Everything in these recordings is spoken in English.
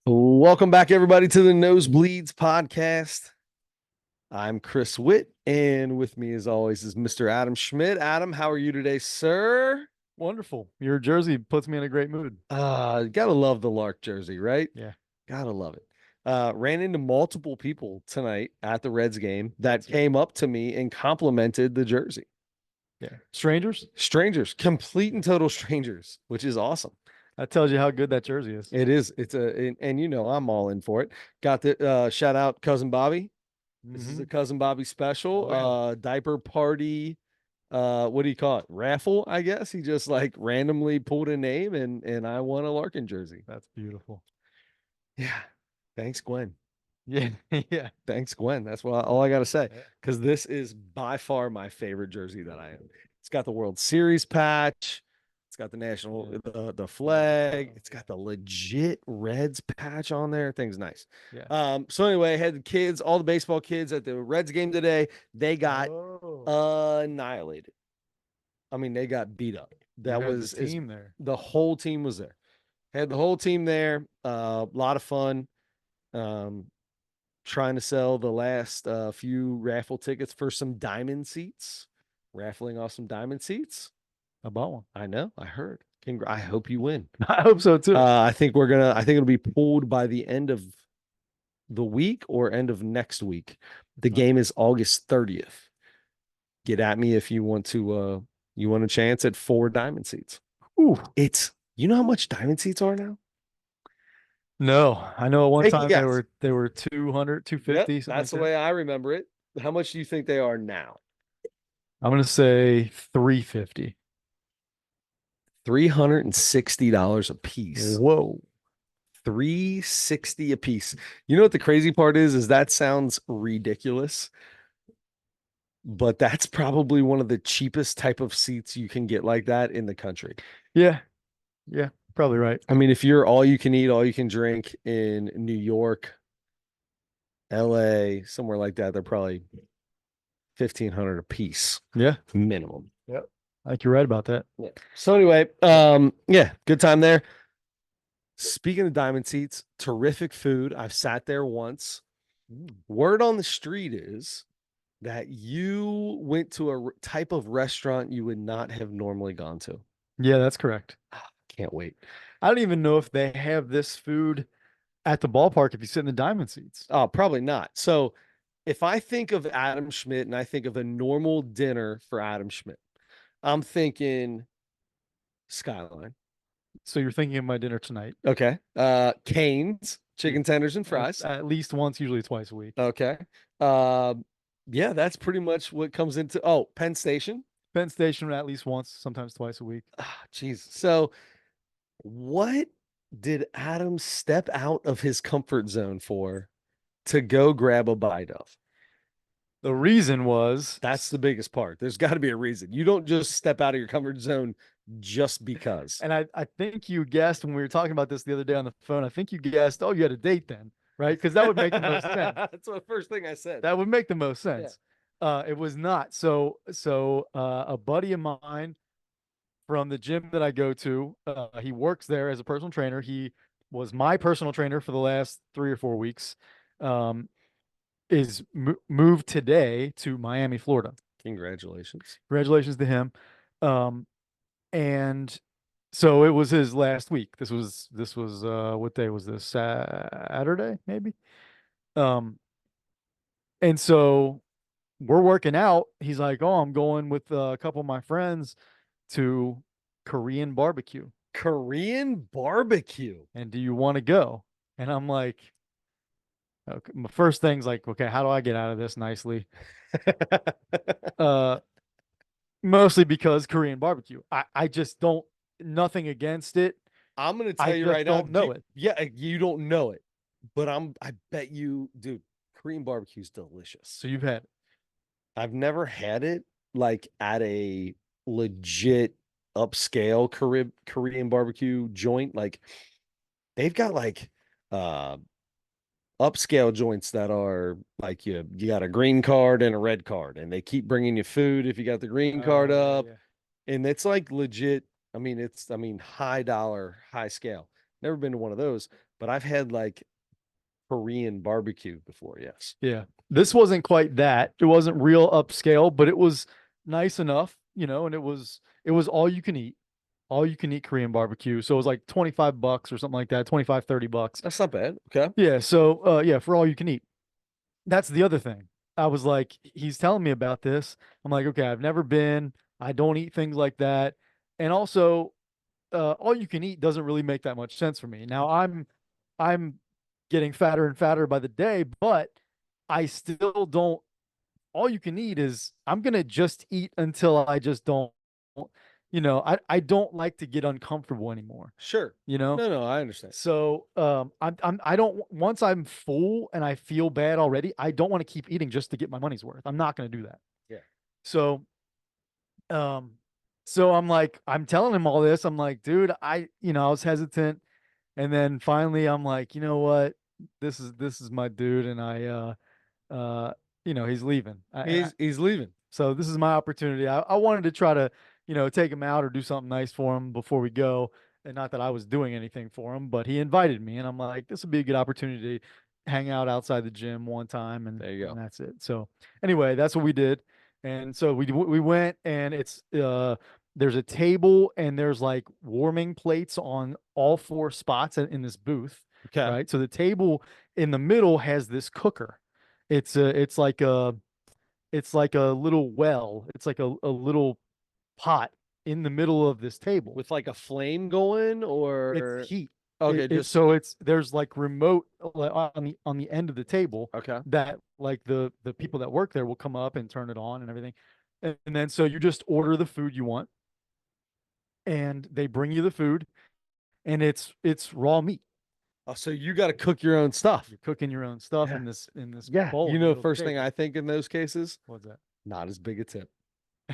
Welcome back, everybody, to the Nosebleeds podcast. I'm Chris Witt, and with me, as always, is Mr. Adam Schmidt. Adam, how are you today, sir? Wonderful. Your jersey puts me in a great mood. Gotta love the Lark jersey, right? Yeah. Gotta love it. Ran into multiple people tonight at the Reds game that came up to me and complimented the jersey. Yeah. Strangers? Strangers, complete and total strangers, which is awesome. That tells you how good that jersey is. It is. And you know, I'm all in for it. Got the shout out cousin Bobby. This is a cousin Bobby special. Oh, yeah. Diaper party. What do you call it? Raffle, I guess. He just like randomly pulled a name and I won a Larkin jersey. That's beautiful. Yeah. Thanks, Gwen. Yeah. Yeah. Thanks, Gwen. That's all I gotta say. Because this is by far my favorite jersey that I own. It's got the World Series patch. It's got the national the flag. It's got the legit Reds patch on there. Thing's nice. Yeah. So anyway, I had the kids, all the baseball kids at the Reds game today. They got annihilated. I mean, they got beat up. That was the team there. The whole team was there. Had the whole team there. A lot of fun. Trying to sell the last few raffle tickets for some diamond seats. Raffling off some diamond seats. I bought one. I know. I heard. I hope you win. I hope so too. I think it'll be pulled by the end of the week or end of next week. The game is August 30th. Get at me if you want a chance at 4 diamond seats. Ooh. You know how much diamond seats are now? No, I know at one Take a time guess. they were 200, 250. Yep, that's the way I remember it. How much do you think they are now? I'm gonna say 350. $360 a piece. Whoa. $360 a piece. You know what the crazy part is that sounds ridiculous, but that's probably one of the cheapest type of seats you can get like that in the country. Yeah. Yeah. Probably right. I mean, if you're all you can eat, all you can drink in New York, LA, somewhere like that, they're probably 1,500 a piece. Yeah. Minimum. Yep. I think you're right about that. Yeah. So anyway, yeah, good time there. Speaking of diamond seats, terrific food. I've sat there once. Word on the street is that you went to a type of restaurant you would not have normally gone to. Yeah, that's correct. Can't wait. I don't even know if they have this food at the ballpark if you sit in the diamond seats. Oh, probably not. So if I think of Adam Schmidt and I think of a normal dinner for Adam Schmidt, I'm thinking Skyline. So you're thinking of my dinner tonight. Okay. Cane's, chicken tenders and fries. At least once, usually twice a week. Okay. Yeah, that's pretty much what comes into Penn Station. Penn Station at least once, sometimes twice a week. Jeez. So what did Adam step out of his comfort zone for to go grab a bite of? The reason was That's the biggest part. There's got to be a reason. You don't just step out of your comfort zone just because. And I think you guessed when we were talking about this the other day on the phone, I think you guessed, oh, you had a date then, right? Because that would make the most sense. That's the first thing I said. That would make the most sense. Yeah. It was not. So a buddy of mine from the gym that I go to, he works there as a personal trainer. He was my personal trainer for the last 3 or 4 weeks. Is moved today to Miami, Florida. Congratulations. Congratulations to him. And so it was his last week. This was what day was this? Saturday, maybe. And so we're working out. He's like, "Oh, I'm going with a couple of my friends to Korean barbecue." Korean barbecue. And do you want to go? And I'm like, okay, my first thing's like, okay, how do I get out of this nicely? Mostly because Korean barbecue. I just don't, nothing against it. I'm gonna tell you right now. Don't know it. Yeah, you don't know it, but I bet you, dude. Korean barbecue is delicious. So you've had it? I've never had it like at a legit upscale Korean barbecue joint. Like they've got like upscale joints that are like you got a green card and a red card, and they keep bringing you food if you got the green card up, yeah. and it's like legit I mean, high dollar, high scale. Never been to one of those, but I've had like Korean barbecue before. Yes. Yeah. This wasn't quite that. It wasn't real upscale, but it was nice enough, and it was all you can eat Korean barbecue. So it was like $25 or something like that, 25, $30. That's not bad. Okay. Yeah. So, yeah, for all you can eat. That's the other thing. I was like, he's telling me about this. I'm like, okay, I've never been. I don't eat things like that. And also, all you can eat doesn't really make that much sense for me. Now I'm getting fatter and fatter by the day, but I still don't. All you can eat is I'm gonna just eat until I just don't. I don't like to get uncomfortable anymore. Sure. You know, No, I understand. so I don't once I'm full and I feel bad already, I don't want to keep eating just to get my money's worth. I'm not gonna do that. Yeah. So um so I'm like, I'm telling him all this. I'm like, dude, I was hesitant. And then finally I'm like, you know what? This is my dude, and uh he's leaving. He's leaving. So this is my opportunity. I wanted to try to, take him out or do something nice for him before we go. And not that I was doing anything for him, but he invited me, and I'm like, this would be a good opportunity to hang out outside the gym one time, and, There you go. and that's it. So anyway, that's what we did. And so we went, and there's a table, and there's like warming plates on all four spots in this booth, Okay. right? So the table in the middle has this cooker. It's like a little well. It's like a little pot in the middle of this table. With like a flame going or It's heat. okay, just So there's like remote on the end of the table okay. that like the people that work there will come up and turn it on and everything. And then so you just order the food you want, and they bring you the food, and it's raw meat. Oh, so you got to cook your own stuff. You're cooking your own stuff Yeah. in this Yeah. bowl You in the know, middle of the first thing table. I think in those cases, What's that? not as big a tip.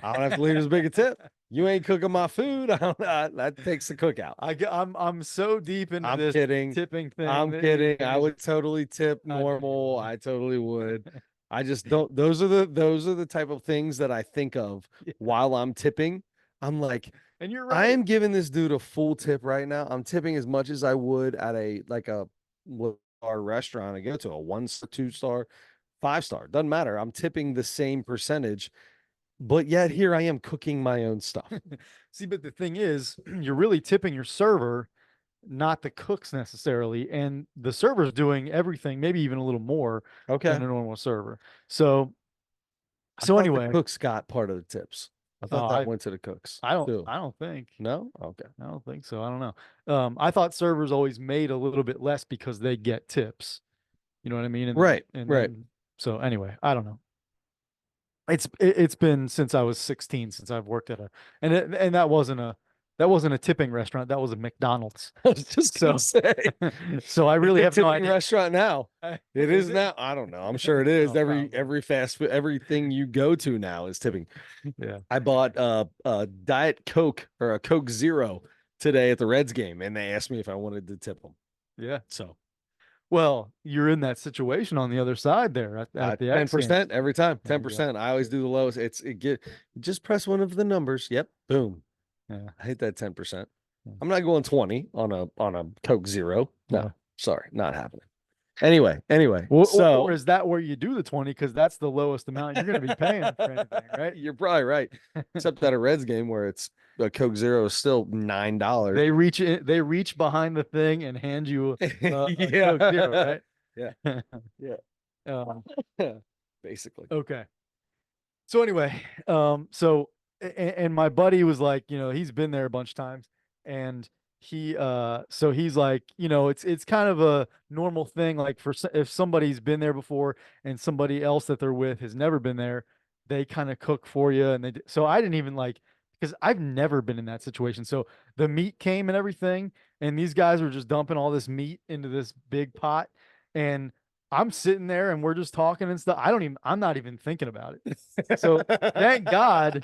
I don't have to leave as big a tip. You ain't cooking my food. That takes the cookout. I'm so deep into I'm this kidding. tipping thing. I'm that kidding. you I would totally tip I know you normal. would. I totally would. I just don't. Those are the type of things that I think of Yeah. while I'm tipping. I'm like, And you're I right. am giving this dude a full tip right now. I'm tipping as much as I would at a our restaurant I go to, a 1 star, 2 star, 5 star. Doesn't matter. I'm tipping the same percentage, but yet here I am cooking my own stuff. See, but the thing is, you're really tipping your server, not the cooks necessarily. And the server's doing everything, maybe even a little more Okay. than a normal server. So, I so thought the anyway, cooks got part of the tips. I oh, thought that went to the cooks I don't, too. I don't think, No? Okay. I don't think so. I don't know. I thought servers always made a little bit less because they get tips. You know what I mean? And then, Right. and Right. then, so anyway, I don't know. It's been since I was 16 since I've worked at and that wasn't a tipping restaurant. That was a McDonald's. I was just So gonna say so I really it's have a no tipping idea. restaurant now. It is It? now. I don't know. I'm sure it is. Oh, probably. Every fast food, everything you go to now is tipping. Yeah. I bought a Diet Coke or a Coke Zero today at the Reds game, and they asked me if I wanted to tip them. Yeah. So Well, you're in that situation on the other side there at the X games. 10% every time. There you go. 10%. I always do the lowest. Just press one of the numbers. Yep. Boom. Yeah. I hate that 10%. Yeah. I'm not going 20 on a Coke Zero. No, Yeah. sorry, not happening. Anyway, Or is that where you do the 20? Because that's the lowest amount you're going to be paying for anything, right? you're probably right. Except at a Reds game where it's a Coke Zero is still $9. They reach behind the thing and hand you a Yeah. Coke Zero, right? Yeah. Yeah. Um, Basically. okay. So anyway, and my buddy was like, he's been there a bunch of times, and so he's like, it's kind of a normal thing, like if somebody's been there before and somebody else that they're with has never been there, they kind of cook for you, and so I didn't even like, because I've never been in that situation. So the meat came and everything, and these guys were just dumping all this meat into this big pot, and I'm sitting there and we're just talking and stuff. I'm not even thinking about it. So thank God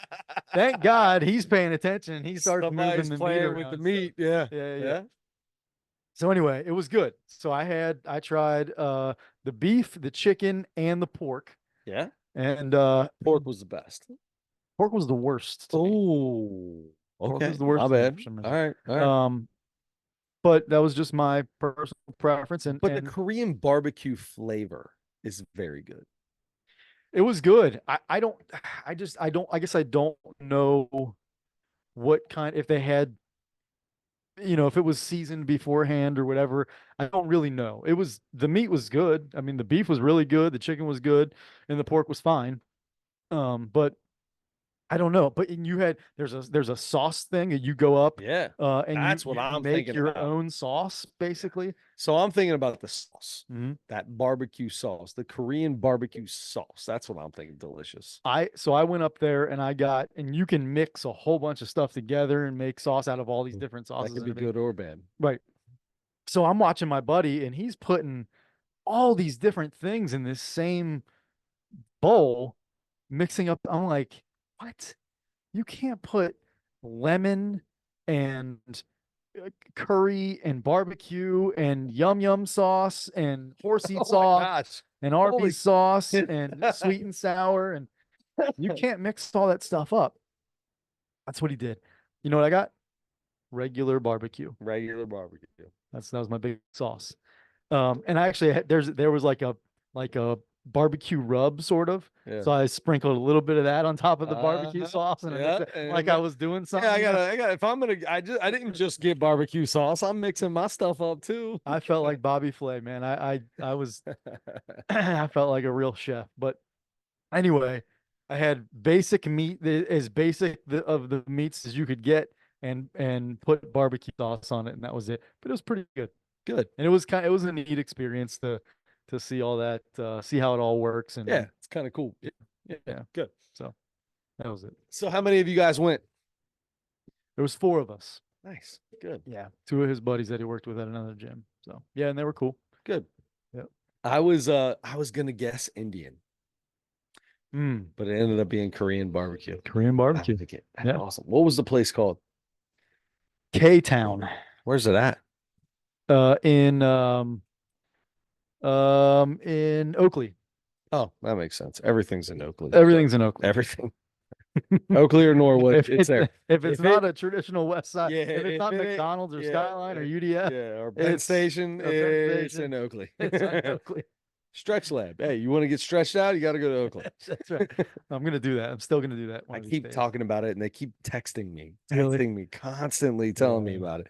he's paying attention and he starts Somebody's moving the meat playing with around. the meat. Yeah. Yeah. So anyway, it was good. So I tried the beef, the chicken, and the pork. Yeah. And Pork was the best. pork was the worst to me. Oh. Pork Okay. was the worst My to me bad. for some All reason. right. All right. But that was just my personal preference, But the and Korean barbecue flavor is very good. it was good. I don't I just I don't I guess I don't know what kind, if they had, if it was seasoned beforehand or whatever. I don't really know. The meat was good. I mean, the beef was really good, the chicken was good, and the pork was fine. But I don't know. But there's a sauce thing that you go up, Yeah. and That's what you I'm make thinking your about. own sauce basically. So I'm thinking about the sauce, Mhm. that barbecue sauce, the Korean barbecue sauce. That's what I'm thinking. Delicious. I went up there and and you can mix a whole bunch of stuff together and make sauce out of all these different That sauces could and be everything. good or bad. Right. So I'm watching my buddy and he's putting all these different things in this same bowl, mixing up. I'm like, what? You can't put lemon and curry and barbecue and yum yum sauce and horsey Oh my sauce gosh. and Holy Arby's sauce shit. and sweet and sour, and you can't mix all that stuff up. That's what he did. You know what I got? Regular barbecue. Regular barbecue. That was my big sauce. And I actually there was like a barbecue rub sort of. Yeah. So I sprinkled a little bit of that on top of the barbecue Uh-huh. sauce, and I mixed Yeah. it like And I was doing yeah, something. I gotta, if I'm gonna, I didn't just get barbecue sauce. I'm mixing my stuff up too. I felt like Bobby Flay, man. I was I felt like a real chef. But anyway, I had basic meat, as basic of the meats as you could get, and put barbecue sauce on it, and that was it. But it was pretty good. Good. And it was a neat experience to see all that, see how it all works, Yeah, and it's kind of cool. Yeah, yeah. good. So that was it. So how many of you guys went? There was four of us. Nice. Good. Yeah, two of his buddies that he worked with at another gym. So yeah, and they were cool. Good. Yep. I was gonna guess Indian, Mm, but it ended up being Korean barbecue. Korean I barbecue. like it. That's Yeah. awesome. What was the place called? K Town. Where's it at? Uh, in um in Oakley. Oh, that makes sense. Everything's in Oakley. Everything's in Oakley. Everything. Oakley or Norwood, If it's there. if it's If not it, a traditional West Side, yeah, if it's if not it, McDonald's or yeah, Skyline or UDF, yeah, or Penn it's Station, a Penn it's Station. in Oakley. It's in Oakley. Stretch Lab. Hey, you want to get stretched out? You got to go to Oakley. That's right. I'm gonna do that. I'm still gonna do that one I of these keep days. talking about it, and they keep texting Really? me constantly, telling me Yeah. about it,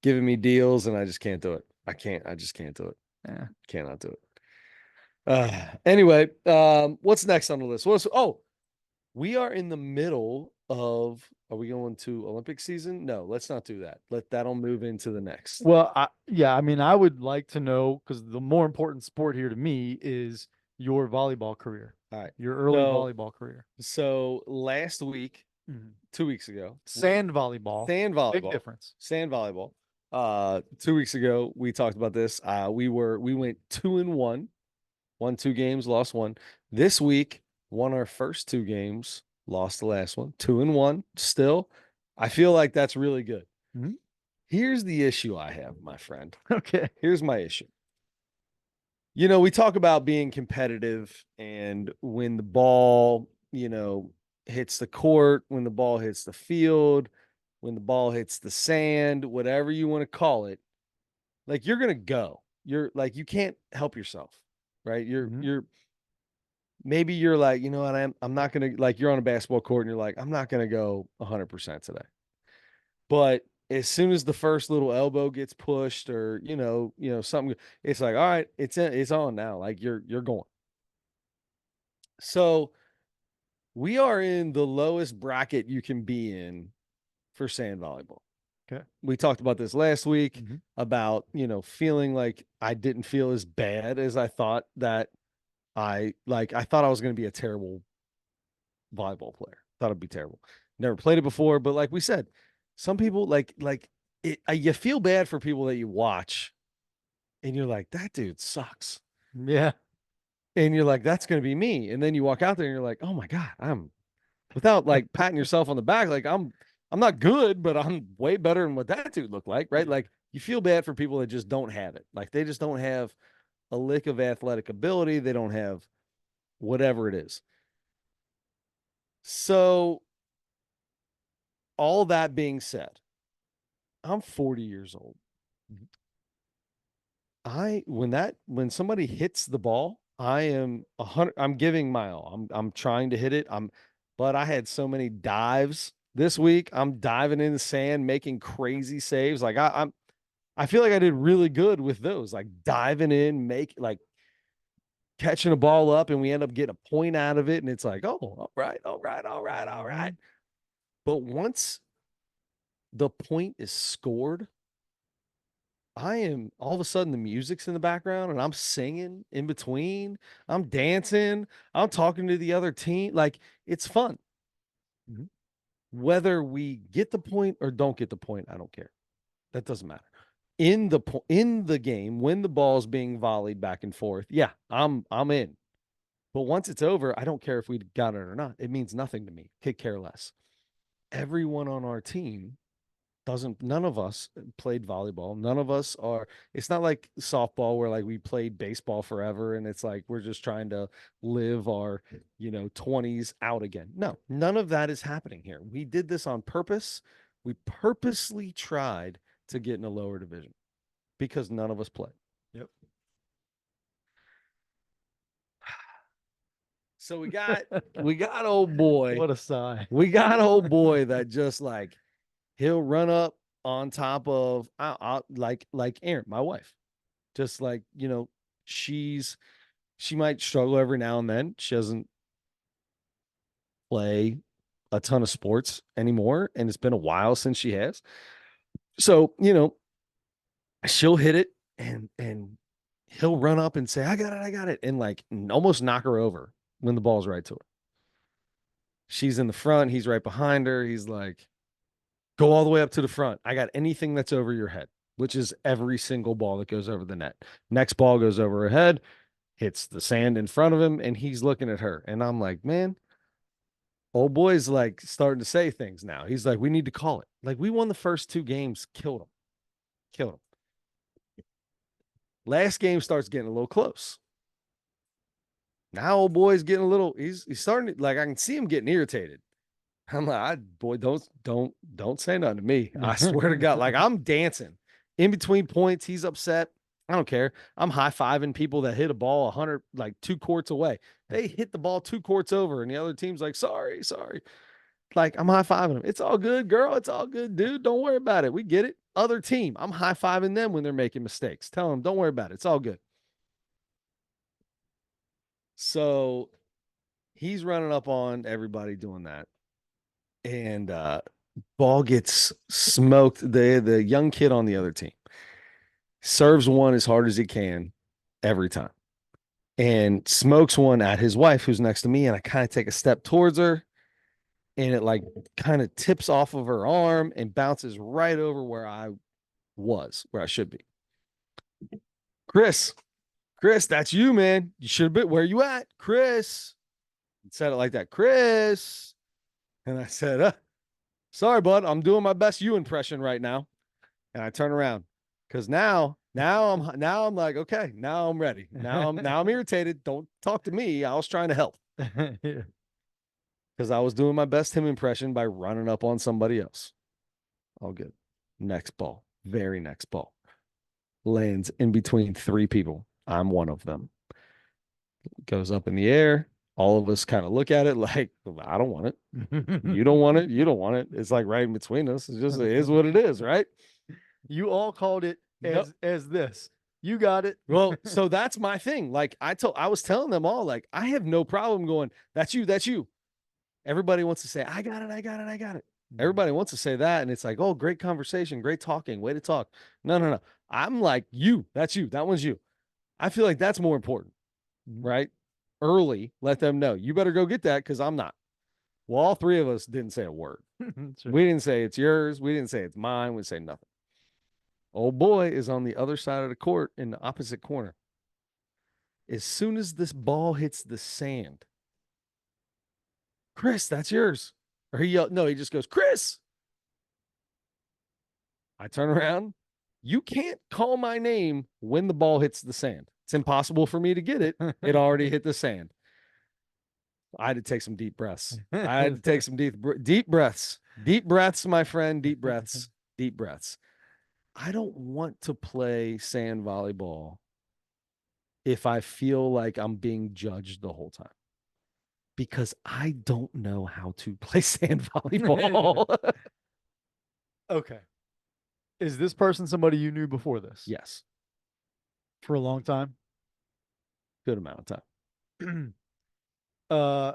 giving me deals, and I just can't do it. I can't. I just can't do it. Yeah. Cannot do it. Anyway, what's next on the list? We are in the middle of. Are we going to Olympic season? No, let's not do that. That'll move into the next. Well, yeah, I mean, I would like to know, because the more important sport here to me is your volleyball career. All right. Your early volleyball career. So last week, 2 weeks ago, Sand volleyball. sand volleyball, Big difference. sand volleyball. 2 weeks ago, we talked about this. We went 2-1, won 2 games, lost one. This week, won our first 2 games, lost the last one, 2-1. Still, I feel like that's really good. Mhm. Here's the issue I have, my friend. Okay. Here's my issue. We talk about being competitive, and when the ball, hits the court, when the ball hits the field, when the ball hits the sand, whatever you want to call it, like you're gonna go. You're like you can't help yourself, right? Maybe you're like, you know what, I'm not gonna, like, you're on a basketball court and you're like, I'm not gonna go 100% today. But as soon as the first little elbow gets pushed, or something, it's like, all right, it's on now. Like you're going. So we are in the lowest bracket you can be in for sand volleyball. Okay. We talked about this last week Mhm. about, feeling like I didn't feel as bad as I thought that I thought I was going to be a terrible volleyball player. Thought it'd be terrible. Never played it before, but like we said, some people like it. You feel bad for people that you watch, and you're like, that dude sucks. Yeah. And you're like, that's going to be me. And then you walk out there and you're like, oh my God, without like patting yourself on the back, like I'm not good, but I'm way better than what that dude looked like, right? Like you feel bad for people that just don't have it. Like they just don't have a lick of athletic ability. They don't have whatever it is. So all that being said, I'm 40 years old. When somebody hits the ball, I am 100. I'm giving my all. I'm trying to hit it. But I had so many dives this week. I'm diving in the sand, making crazy saves. Like I feel like I did really good with those, like diving in, catching a ball up, and we end up getting a point out of it. And it's like, oh, all right, all right, all right, all right. But once the point is scored, I am all of a sudden the music's in the background and I'm singing in between. I'm dancing. I'm talking to the other team. Like it's fun. Whether we get the point or don't get the point, I don't care. That doesn't matter. In the game, when the ball's being volleyed back and forth, yeah, I'm in. But once it's over, I don't care if we got it or not. It means nothing to me. Could care less. Everyone on our team none of us played volleyball. None of us are, it's not like softball where like we played baseball forever and it's like we're just trying to live our, 20s out again. No, none of that is happening here. We did this on purpose. We purposely tried to get in a lower division because none of us played. Yep. So we got old boy. What a sigh. We got old boy that just like he'll run up on top of like Erin, my wife. Just like, she might struggle every now and then. She doesn't play a ton of sports anymore, and it's been a while since she has. So, she'll hit it and he'll run up and say, I got it, and like almost knock her over when the ball's right to her. She's in the front, he's right behind her. He's like, go all the way up to the front. I got anything that's over your head, which is every single ball that goes over the net. Next ball goes over her head, hits the sand in front of him, and he's looking at her. And I'm like, man, old boy's like starting to say things now. He's like, we need to call it. Like, we won the first 2 games, killed him. Last game starts getting a little close. Now old boy's getting a little, he's starting to, like, I can see him getting irritated. I'm like, boy, don't say nothing to me. I swear to God, like I'm dancing in between points. He's upset. I don't care. I'm high-fiving people that hit a ball 100, like 2 courts away. They hit the ball 2 courts over, and the other team's like, sorry. Like I'm high-fiving them. It's all good, girl. It's all good, dude. Don't worry about it. We get it. Other team, I'm high-fiving them when they're making mistakes. Tell them, don't worry about it. It's all good. So he's running up on everybody doing that. And ball gets smoked. The young kid on the other team serves one as hard as he can every time and smokes one at his wife who's next to me. And I kind of take a step towards her and it like kind of tips off of her arm and bounces right over where I should be. Chris, that's you, man. You should have been, where you at? Chris. Said it like that. Chris. And I said, sorry, bud. I'm doing my best you impression right now. And I turn around because now I'm like, okay, now I'm ready. Now I'm irritated. Don't talk to me. I was trying to help. Because I was doing my best him impression by running up on somebody else. All good. Next ball. Very next ball. Lands in between 3 people. I'm one of them. Goes up in the air. All of us kind of look at it like, I don't want it. You don't want it. You don't want it. It's like right in between us. It is what it is, right? You all called it as this. You got it. Well, so that's my thing. Like I was telling them all, like, I have no problem going, that's you. Everybody wants to say, I got it. Everybody wants to say that. And it's like, oh, great conversation, great talking, way to talk. No. I'm like, that's you. That one's you. I feel like that's more important, right? Early, let them know you better go get that because I'm not. Well, all 3 of us didn't say a word. We didn't say it's yours. We didn't say it's mine. We say nothing. Old boy is on the other side of the court in the opposite corner. As soon as this ball hits the sand, Chris, that's yours. Or he yelled, no, he just goes, Chris. I turn around. You can't call my name when the ball hits the sand. It's impossible for me to get it. It already hit the sand. I had to take some deep breaths. I had to take some deep breaths. Deep breaths, my friend. Deep breaths. Deep breaths. I don't want to play sand volleyball if I feel like I'm being judged the whole time, because I don't know how to play sand volleyball. Okay. Is this person somebody you knew before this? Yes, For a long time? good amount of time. uh,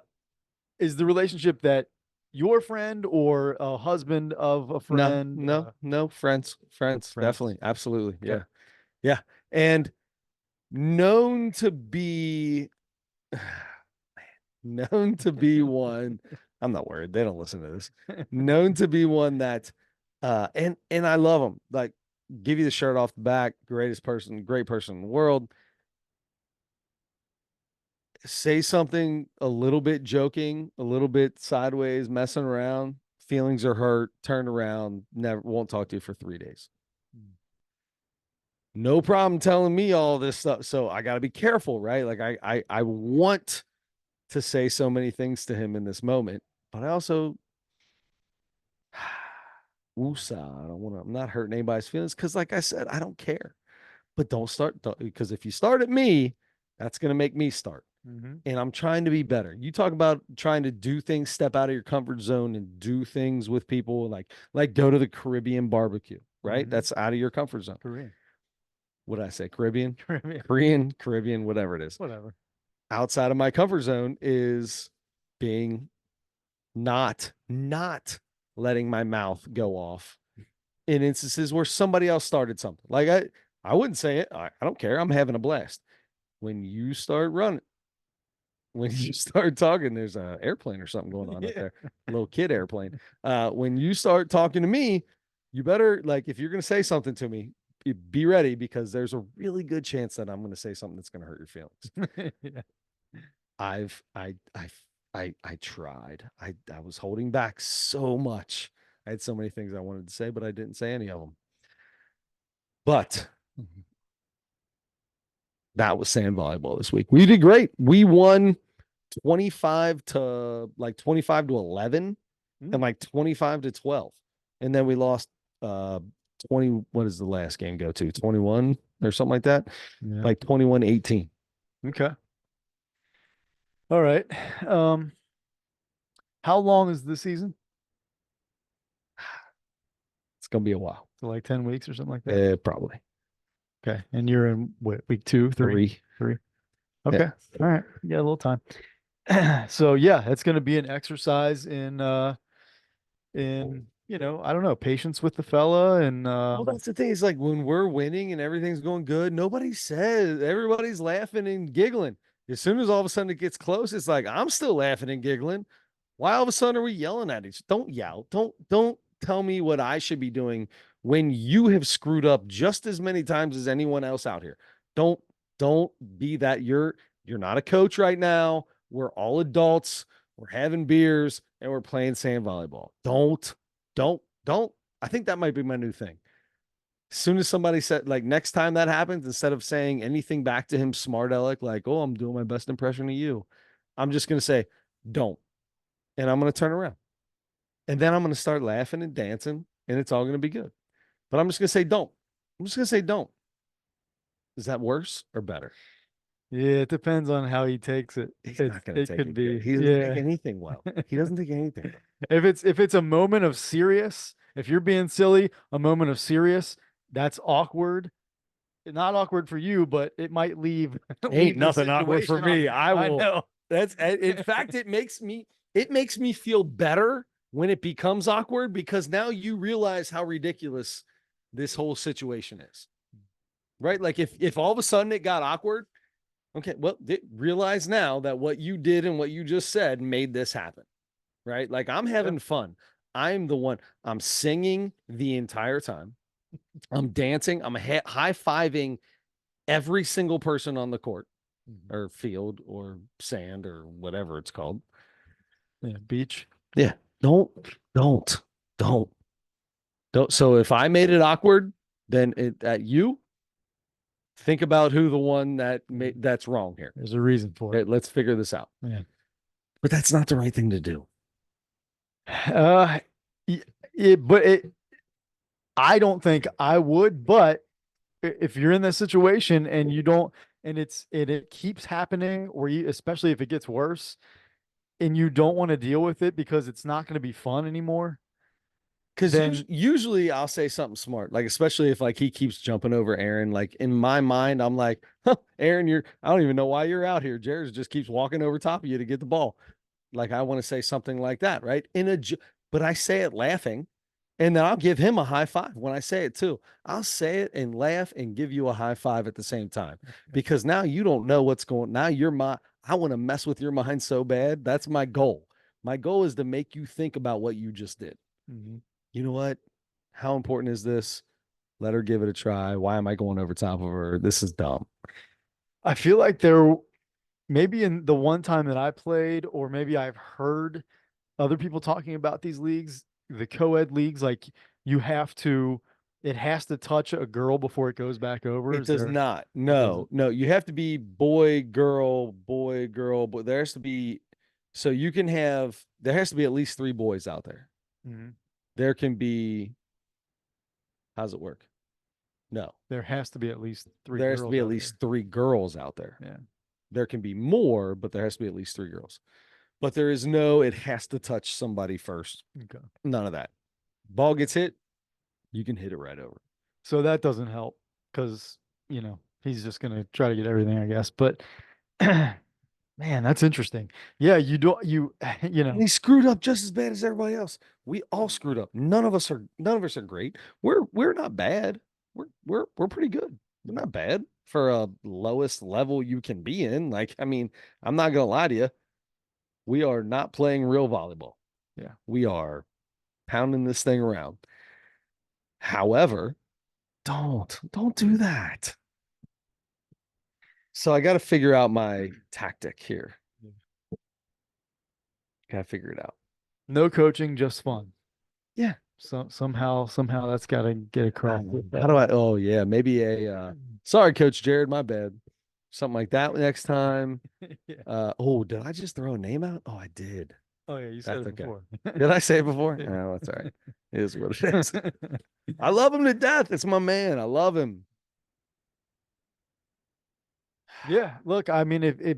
is the relationship that your friend or a husband of a No, friend? no, friends, Friends. definitely, absolutely, Okay. yeah, yeah, and known to be known to be one. I'm not worried. They don't listen to this. Known to be one that, and I love them. Like, give you the shirt off the back. Greatest person, great person in the world. Say something a little bit joking, a little bit sideways, messing around. Feelings are hurt. Turn around. Never won't talk to you for 3 days. No problem telling me all this stuff. So I got to be careful, right? Like I want to say so many things to him in this moment, but I also woosah. I don't want to, I'm not hurting anybody's feelings because, like I said, I don't care. But don't start, because if you start at me, that's going to make me start. Mm-hmm. And I'm trying to be better. You talk about trying to do things, step out of your comfort zone and do things with people, like go to the Caribbean barbecue, right? Mm-hmm. That's out of your comfort zone. Korean. What did I say? Caribbean, Korean. Caribbean, whatever it is. Whatever. Outside of my comfort zone is being not letting my mouth go off in instances where somebody else started something. Like I wouldn't say it. I don't care. I'm having a blast. When you start running, when you start talking, there's an airplane or something going on up there, a little kid airplane. When you start talking to me, you better, like, if you're going to say something to me, be ready, because there's a really good chance that I'm going to say something that's going to hurt your feelings. Yeah. I've I tried. I was holding back so much. I had so many things I wanted to say, but I didn't say any of them. But that was sand volleyball this week. We did great. We won 25 to 11 and like 25 to 12. And then we lost 20. What does the last game go to? 21 or something like that? Yeah. Like 21-18. Okay. All right. How long is the season? It's gonna be a while. So like 10 weeks or something like that? Probably. Okay. And you're in what, week 2, 3? 3. Okay. Yeah. All right. Yeah, a little time. So yeah, it's going to be an exercise in, I don't know, patience with the fella and Well, that's the thing. Is like when we're winning and everything's going good, nobody says, everybody's laughing and giggling. As soon as all of a sudden it gets close, it's like I'm still laughing and giggling. Why all of a sudden are we yelling at each? Don't yell. Don't tell me what I should be doing when you have screwed up just as many times as anyone else out here. Don't don't be that. You're not a coach right now. We're all adults. We're having beers and we're playing sand volleyball. Don't. I think that might be my new thing. As soon as somebody said, like, next time that happens, instead of saying anything back to him, smart aleck, like, oh, I'm doing my best impression of you, I'm just going to say, don't. And I'm going to turn around. And then I'm going to start laughing and dancing, and it's all going to be good. But I'm just going to say, don't. I'm just going to say, don't. Is that worse or better? yeah, it depends on how he takes it. He's It not going to it take could it good. be. He doesn't take Yeah. anything well. He doesn't take anything. If it's a moment of serious, if you're being silly, a moment of serious, that's awkward. Not awkward for you, but it might leave Ain't leave the nothing awkward for situation on. me. I I will. know. That's, in fact, it makes me feel better when it becomes awkward, because now you realize how ridiculous this whole situation is. Right? Like if all of a sudden it got awkward, okay, well, realize now that what you did and what you just said made this happen. Right? Like, I'm having fun. I'm the one. I'm singing the entire time. I'm dancing. I'm high-fiving every single person on the court or field or sand or whatever it's called. Yeah, beach. Yeah. Don't, don't, don't, don't. So if I made it awkward, then at you, think about who the one that's wrong here. There's a reason for it. Let's figure this out. Yeah. But that's not the right thing to do. Uh, y- but I don't think I would, but if you're in that situation and you don't, and it keeps happening, or you, especially if it gets worse and you don't want to deal with it because it's not going to be fun anymore, Because then usually I'll say something smart, like especially if like he keeps jumping over Aaron. Like in my mind, I'm like, huh, Aaron, I don't even know why you're out here. Jared just keeps walking over top of you to get the ball. Like I want to say something like that, right? But I say it laughing, and then I'll give him a high five when I say it too. I'll say it and laugh and give you a high five at the same time because now you don't know what's going. Now you're my. I want to mess with your mind so bad. That's my goal. My goal is to make you think about what you just did. Mhm. You know what? How important is this? Let her give it a try. Why am I going over top of her? This is dumb. I feel like there maybe in the one time that I played, or maybe I've heard other people talking about these leagues, the co-ed leagues, like you have to, it has to touch a girl before it goes back over. It Is does there? not. It No, doesn't. no. You have to be boy, girl, boy, girl. But there has to be, so you can have, there has to be at least three boys out there. Mhm. There can be, how's it work? No, There has to be at least three there has to girls be at out there. least three girls out there. Yeah. There can be more, but there has to be at least three girls. But there is no, it has to touch somebody first. Okay. None of that. Ball gets hit, you can hit it right over. So that doesn't help because, he's just going to try to get everything, I guess. But man, that's interesting. Yeah, you don't, you And know, he screwed up just as bad as everybody else. We all screwed up. None of us are great. We're not bad. We're pretty good. We're not bad for a lowest level you can be in. Like, I mean, I'm not gonna lie to you. We are not playing real volleyball. yeah. We are pounding this thing around. However, don't do that. So I got to figure out my tactic here. Got to figure it out. No coaching, just fun. Yeah. So somehow that's got to get across. How do I? Oh yeah, maybe sorry, Coach Jared, my bad. Something like that next time. Yeah. Oh, did I just throw a name out? Oh, I did. Oh yeah, you said That's it okay. before. Did I say it before? Yeah. Oh, that's all right. It is what it is. I love him to death. It's my man. I love him. Yeah. Look, I mean, if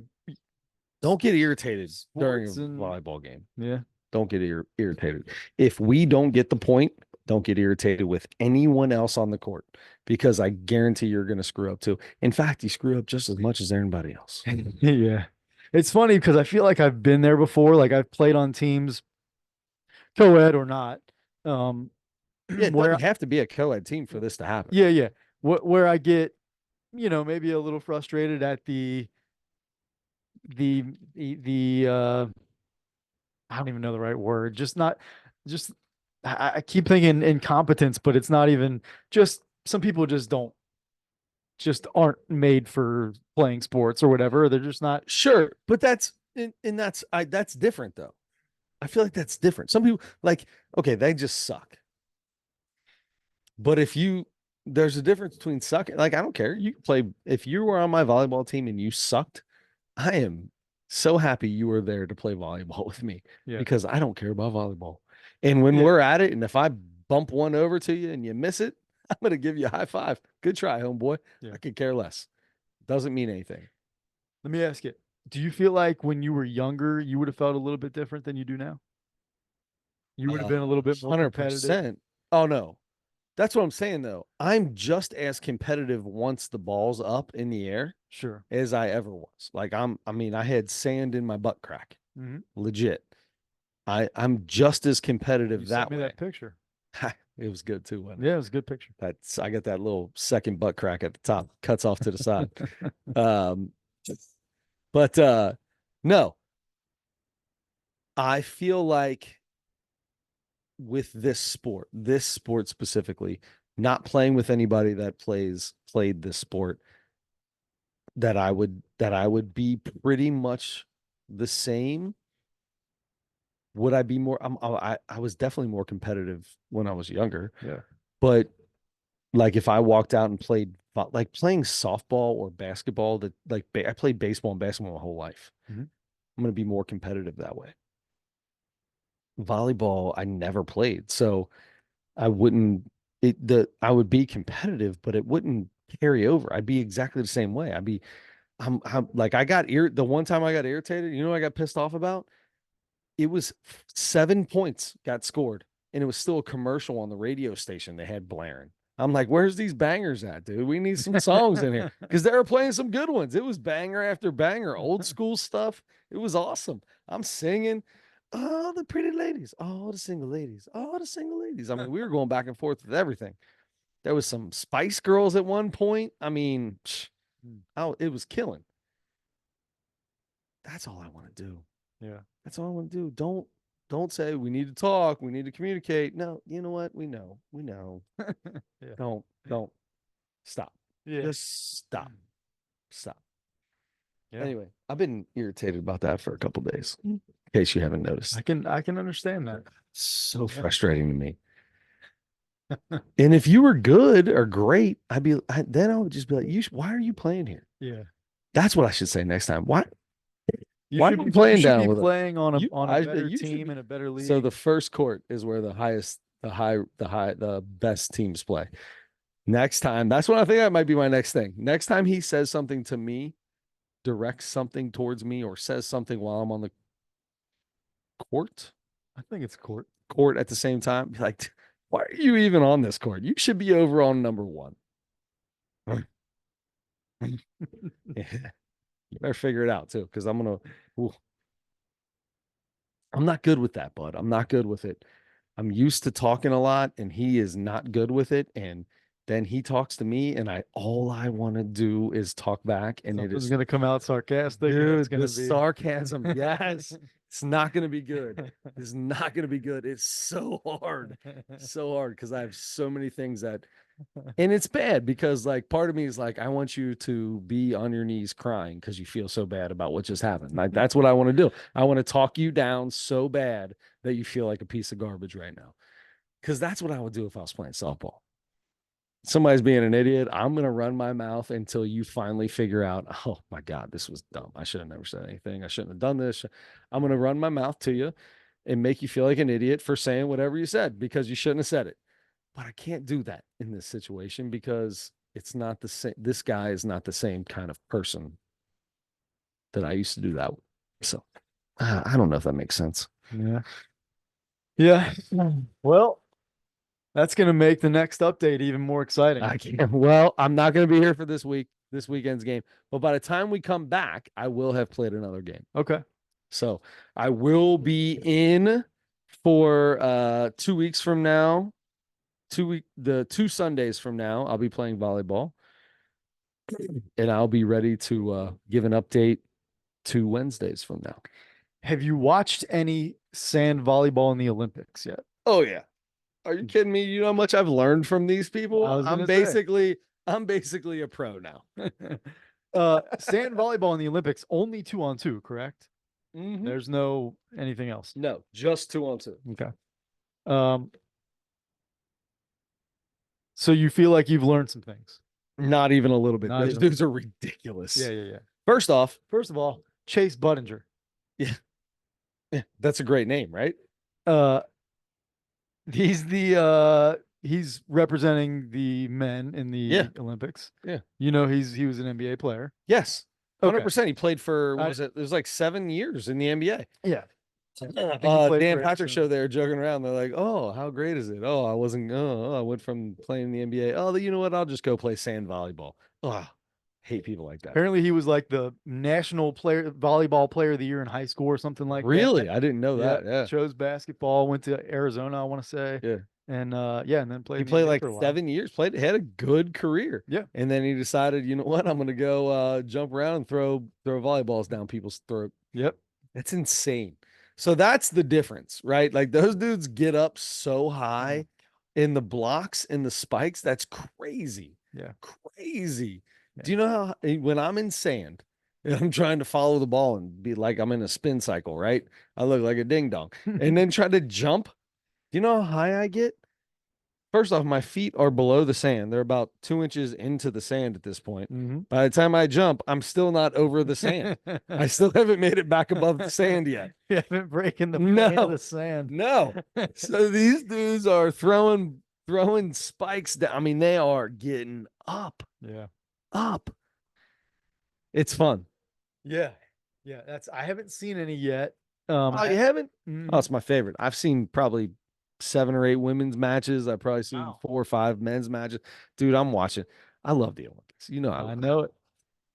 Don't get irritated during sports a and volleyball game. yeah, Don't get irritated. If we don't get the point, don't get irritated with anyone else on the court because I guarantee you're going to screw up too. In fact, you screw up just as much as everybody else. yeah. It's funny because I feel like I've been there before. Like I've played on teams, co-ed or not, um, Yeah, it where doesn't have to be a co-ed team for this to happen. yeah, yeah, where I get, maybe a little frustrated at the I don't even know the right word. Just not just I keep thinking incompetence, but it's not even just some people just aren't made for playing sports or whatever. They're just not. Sure, but that's different though. I feel like that's different. Some people like okay, they just suck. But if you there's a difference between sucking. Like I don't care. You can play if you were on my volleyball team and you sucked. I am so happy you were there to play volleyball with me Yeah. because I don't care about volleyball. And when Yeah. we're at it, and if I bump one over to you and you miss it, I'm gonna give you a high five. Good try, homeboy. Yeah. I could care less. Doesn't mean anything. Let me ask you, do you feel like when you were younger, you would have felt a little bit different than you do now? You would have been a little bit more competitive? 100%. Oh no. That's what I'm saying though. I'm just as competitive once the ball's up in the air Sure. as I ever was. Like I mean, I had sand in my butt crack. Hmm. Legit. I'm just as You competitive sent that me way. that picture. It was good too, wasn't it? Yeah, it was a good picture. That's I got that little second butt crack at the top, cuts off to the side. Um, but no, I feel like with this sport specifically, not playing with anybody that played this sport, that I would be pretty much the same. Would I be more? I was definitely more competitive when I was younger, Yeah. but like if I walked out and played like playing softball or basketball, that like I played baseball and basketball my whole life. Mhm. I'm going to be more competitive that way. Volleyball, I never played, so I wouldn't I would be competitive, but it wouldn't carry over. I'd be exactly the same way. I'm like the one time I got irritated, you know what I got pissed off about? It was 7 points got scored, and it was still a commercial on the radio station they had blaring. I'm like, where's these bangers at, dude? We need some songs in here because they were playing some good ones. It was banger after banger, old school stuff. It was awesome. I'm singing, oh, the pretty ladies, oh, the single ladies, oh, the single ladies. I mean, we were going back and forth with everything. There was some Spice Girls at one point. I mean, it was killing. That's all I want to do. Yeah. That's all I want to do. Don't say we need to talk, we need to communicate. No, you know what? We know. Yeah. Don't stop. Yeah. Just stop. Stop. Yeah. Anyway, I've been irritated about that for a couple days. In case you haven't noticed. I can understand that. So frustrating to me. And if you were good or great, then I would just be like, why are you playing here? Yeah. That's what I should say next time. Why Why are you playing down with playing on a I better team in a better league? So the first court is where the best teams play. Next time, that's what I think that might be my next thing. Next time he says something to me, directs something towards me, or says something while I'm on the court. I think it's court. Court at the same time. Be like, why are you even on this court? You should be over on number 1. Yeah. You better figure it out too, because I'm not good with that, bud. I'm not good with it. I'm used to talking a lot, and he is not good with it. And then he talks to me, and all I want to do is talk back, and Something's gonna come out sarcastic. Dude, it's gonna be sarcasm. Yes, it's not gonna be good. It's not gonna be good. It's so hard, because I have so many things and it's bad because like part of me is like, I want you to be on your knees crying because you feel so bad about what just happened. Like that's what I want to do. I want to talk you down so bad that you feel like a piece of garbage right now. Because that's what I would do if I was playing softball. Somebody's being an idiot. I'm going to run my mouth until you finally figure out, oh my God, this was dumb. I should have never said anything. I shouldn't have done this. I'm going to run my mouth to you and make you feel like an idiot for saying whatever you said because you shouldn't have said it. But I can't do that in this situation because it's not the same. This guy is not the same kind of person that I used to do that with. So I don't know if that makes sense. Yeah. Yeah. Well, that's going to make the next update even more exciting. I can't. Well, I'm not going to be here for this weekend's game. But by the time we come back, I will have played another game. Okay. So I will be in for 2 weeks from now. 2 Sundays from now, I'll be playing volleyball, and I'll be ready to give an update 2 Wednesdays from now. Have you watched any sand volleyball in the Olympics yet? Oh yeah. Are you kidding me? You know how much I've learned from these people? I'm basically a pro now. Sand volleyball in the Olympics, only 2-on-2, correct? Mm-hmm. There's no anything else. No, just 2-on-2. Okay. So you feel like you've learned some things? Not even a little bit. Those dudes are ridiculous. Yeah. First of all, Chase Budinger. Yeah. Yeah, that's a great name, right? He's representing the men in the Olympics. Yeah. You know, he was an NBA player. Yes. 100%. Okay. He played for what was it? It was like 7 years in the NBA. Yeah. Dan Patrick show there joking around. They're like, "Oh, how great is it? Oh, I went from playing in the NBA. Oh, you know what? I'll just go play sand volleyball." Oh, hate people like that. Apparently, he was like the national volleyball player of the year in high school or something like that. Really? I didn't know that. Yeah. Chose basketball, went to Arizona, I want to say. Yeah. And and then played. He played like 7 years. Had a good career. Yeah. And then he decided, you know what? I'm gonna go jump around and throw volleyballs down people's throat. Yep. That's insane. So that's the difference, right? Like those dudes get up so high in the blocks and the spikes. That's crazy. Yeah. Crazy. Yeah. Do you know how when I'm in sand and I'm trying to follow the ball and be like I'm in a spin cycle, right? I look like a ding dong. And then try to jump. Do you know how high I get? first off, my feet are below the sand. They're about 2 inches into the sand at this point. Mm-hmm. By the time I jump, I'm still not over the sand. I still haven't made it back above the sand yet. You haven't breaking the plane of No, the sand. no. So these dudes are throwing spikes down. I mean, they are getting up, Yeah. up. It's fun. Yeah. Yeah. I haven't seen any yet. Oh, you haven't? Mhm. Oh, it's my favorite. I've seen probably 7 or 8 women's matches. I've probably seen Wow. 4 or 5 men's matches. Dude, I'm watching. I love the Olympics. You know I I love know it.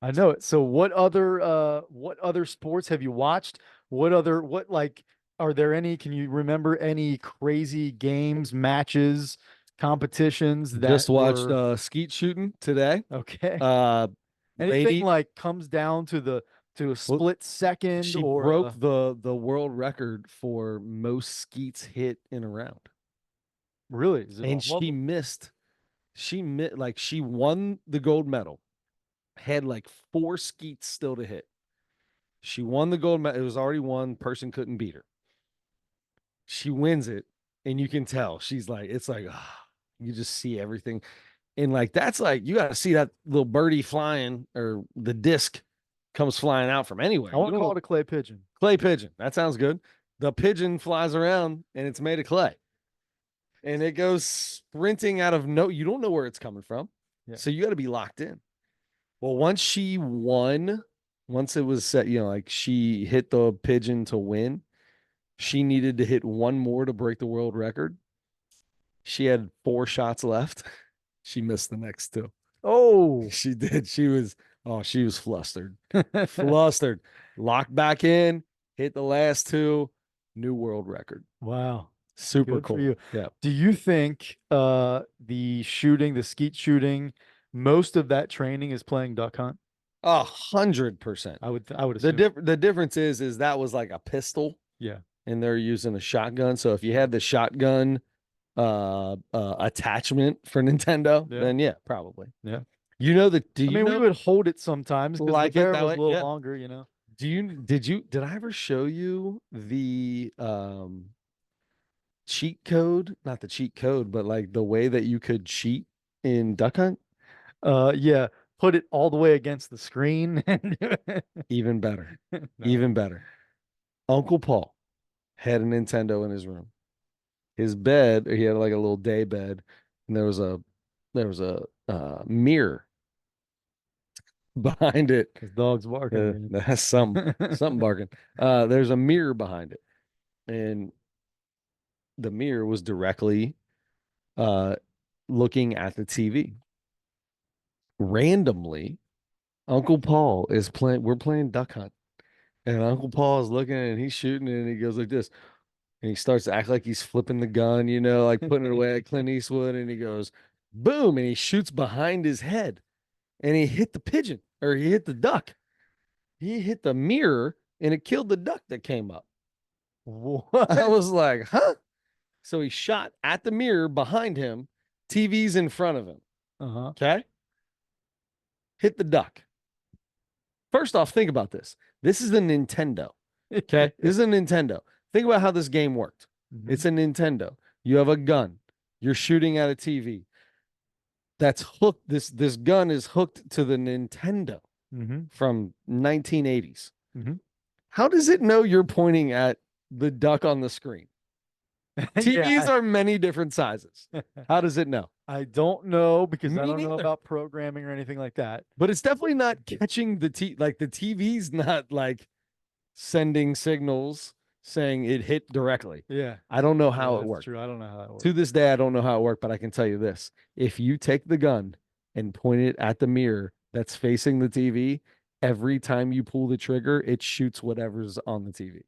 I know it. So what other sports have you watched? What like are there any, can you remember any crazy games, matches, competitions it. that Just watched were skeet shooting today. okay? Uh Anything lady, like comes down to a well, split second she or broke the world record for most skeets hit in a round. really, is it And all of she them? missed. She won the gold medal. Had like 4 skeets still to hit. She won the gold medal. It was already won. Person couldn't beat her. She wins it, and you can tell she's like, it's like, you just see everything. And like, that's like, you got to see that little birdie flying or the disc comes flying out from anywhere. I You want to don't call know. it a clay pigeon. Clay pigeon. That sounds good. The pigeon flies around and it's made of clay and it goes sprinting out of no, you don't know where it's coming from. Yeah. So you got to be locked in. Well, once she won, once it was set, like she hit the pigeon to win, she needed to hit one more to break the world record. She had 4 shots left. She missed the next two. Oh. She did. She was flustered. Flustered. Locked back in, hit the last two, new world record. Wow. Super Good for cool. you. Yeah. Do you think the skeet shooting, most of that training is playing duck hunt? 100%. I would The assume. the difference is that was like a pistol Yeah. and they're using a shotgun. So if you had the shotgun attachment for Nintendo, Yeah. then yeah, probably. Yeah. Do I you mean, we know would hold it sometimes because the like it barrel that was a way? little Yeah. longer. Did I ever show you the cheat code? Not the cheat code, but like the way that you could cheat in Duck Hunt? Yeah. Put it all the way against the screen and do it. Even better. No. Even better. Uncle Paul had a Nintendo in his room. His bed, he had like a little day bed, and there was a mirror behind it. His dog's barking That's something again. barking. There's a mirror behind it, and the mirror was directly uh looking at the TV. Randomly, Uncle Paul is playing. We're playing Duck Hunt, and Uncle Paul is looking and he's shooting, and he goes like this, and he starts to act like he's flipping the gun, like putting it away like Clint Eastwood, and he goes, boom, and he shoots behind his head, and he hit the pigeon or he hit the duck. He hit the mirror, and it killed the duck that came up. I What? was like, huh? So he shot at the mirror behind him, TV's in front of him. Uh-huh. Okay. Hit the duck. First off, think about this. This is a Nintendo. Okay. This is a Nintendo. Think about how this game worked. Mhm. It's a Nintendo. You have a gun. You're shooting at a TV. That's hooked. This gun is hooked to the Nintendo Mhm. from 1980s. Mhm. How does it know you're pointing at the duck on the screen? TVs Yeah. are many different sizes. How does it know? I don't know because I Me don't know neither. about programming or anything like that. But it's definitely not catching like the TV's not like sending signals saying it hit directly. Yeah. I don't know Yeah, how it that's worked. true. I don't know how that works. To this day, I don't know how it worked, but I can tell you this. If you take the gun and point it at the mirror that's facing the TV, every time you pull the trigger, it shoots whatever's on the TV.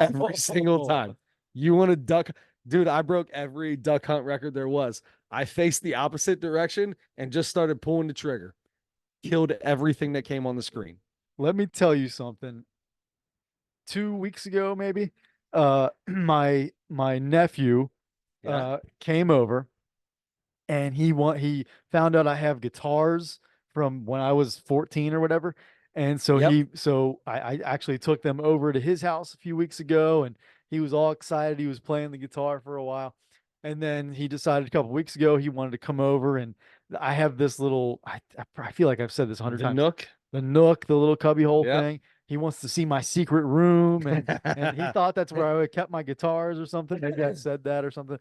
Every single time. You want to duck. Dude, I broke every duck hunt record there was. I faced the opposite direction and just started pulling the trigger. Killed everything that came on the screen. Let me tell you something. 2 weeks ago, maybe, my nephew Yeah. came over and he found out I have guitars from when I was 14 or whatever. And so Yep. I actually took them over to his house a few weeks ago and he was all excited. He was playing the guitar for a while. And then he decided a couple weeks ago he wanted to come over, and I have this little. I feel like I've said this 100 The times. Nook. The nook, the little cubby hole Yep. thing. He wants to see my secret room, and he thought that's where I would kept my guitars or something. Maybe I said that or something.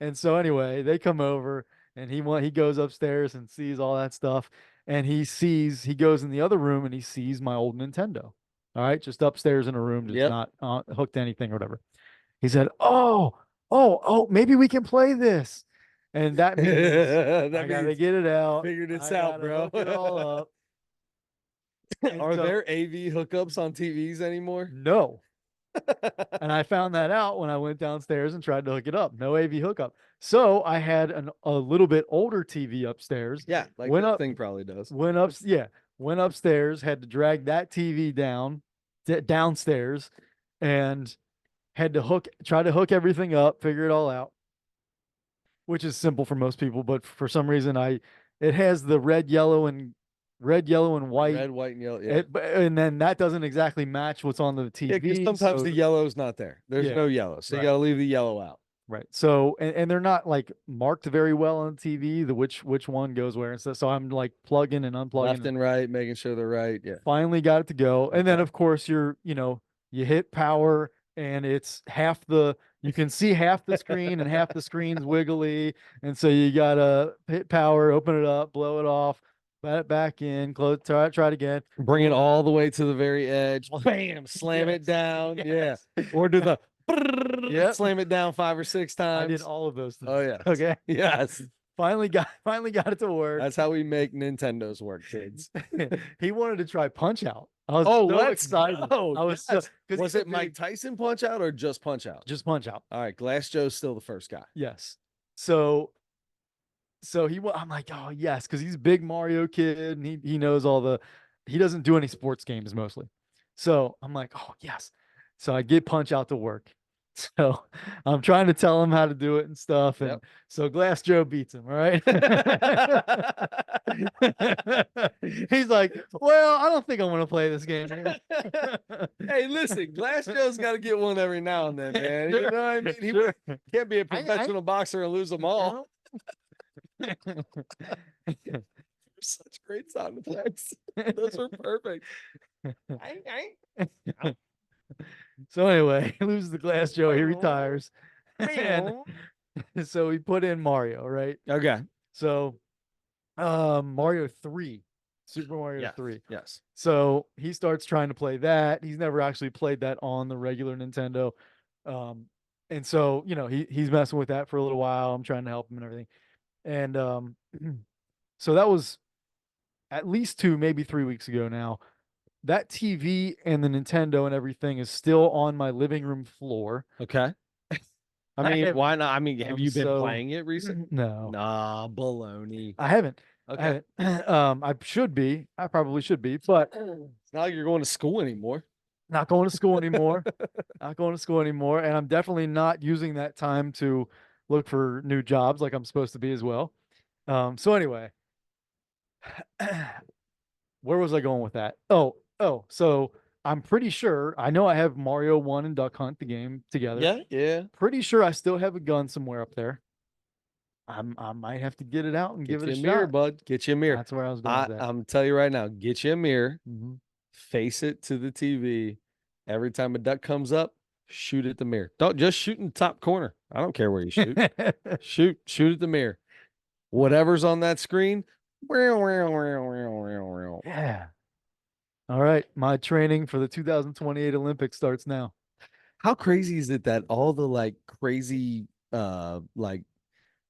And so anyway, they come over, and he goes upstairs and sees all that stuff, and he goes in the other room and he sees my old Nintendo. All right, just upstairs in a room, just Yep. not hooked to anything or whatever. He said, oh, maybe we can play this. And that means That I gotta means get it out. figured this I out, gotta bro. hook it all up. And Are so there AV hookups on TVs anymore? no. And I found that out when I went downstairs and tried to hook it up. No AV hookup. So I had a little bit older TV upstairs. Yeah, like Went this up, thing probably does. went upstairs, had to drag that TV downstairs, and had to try to hook everything up, figure it all out, which is simple for most people, but for some reason it has the red, yellow, and white. Red, white, and yellow. Yeah. And then that doesn't exactly match what's on the Yeah, because TV. sometimes So the yellow's not there. There's yeah, no yellow. So you right, got to leave the yellow out. right. So and they're not like marked very well on TV, the which one goes where and stuff. So I'm like plugging and unplugging. Left and right, making sure they're right. Yeah. Finally got it to go. And then Okay. of course you hit power, and it's you can see half the screen, and half the screen's wiggly. And so you gotta hit power, open it up, blow it off, let it back in, try it again. Bring it all the way to the very edge. Bam, slam it Yes, down. yes. Yeah. Or do the Yep. slam it down 5 or 6 I did times. all of those things. Oh yeah. Okay. Yes. Finally got it to work. That's how we make Nintendos work, kids. He wanted to try Punch Out. I was Oh, so let's excited. go. I was Yes. 'cause Was he's a it Mike big- Tyson Punch Out or just Punch Out? just Punch Out? All right, Glass Joe's still the first guy. Yes. So I'm like, oh yes, because he's a big Mario kid, and he knows he doesn't do any sports games mostly. So I'm like, oh yes. So I get Punch Out to work. So I'm trying to tell him how to do it and stuff. And Yep. so Glass Joe beats him, all right? He's like, well, I don't think I want to play this game. Hey, listen, Glass Joe's got to get one every now and then, man. You know what I mean? He Sure. can't be a professional boxer and lose them all. Such great sound effects. Those were perfect. So anyway, he loses the Glass Joe. He retires. And so he put in Mario, right? Okay. So Mario 3, Super Mario Yes. 3. Yes. So he starts trying to play that. He's never actually played that on the regular Nintendo. And so, he's messing with that for a little while. I'm trying to help him and everything. And so that was at least 2, maybe 3 weeks ago now. That TV and the Nintendo and everything is still on my living room floor. Okay. I mean, why not? I mean, have I'm you been so- playing it recently? No, Nah, baloney. I haven't. Okay. I haven't. I should be. I probably should be, but It's not like you're going to school anymore. not going to school anymore. Not going to school anymore. And I'm definitely not using that time to look for new jobs like I'm supposed to be as well. So anyway, where was I going with that? So I'm pretty sure I know I have Mario 1 and Duck Hunt, the game, together. Yeah. Yeah. Pretty sure I still have a gun somewhere up there. I might have to get it out and Get give it you a a mirror, shot. bud. Get you a mirror. That's where I was going with that. I'm telling you right now, get you a mirror, Mhm. face it to the TV. Every time a duck comes up, shoot at the mirror. Don't just shoot in the top corner. I don't care where you shoot. shoot at the mirror. Whatever's on that screen. Yeah. All right. My training for the 2028 Olympics starts now. How crazy is it that all the like crazy like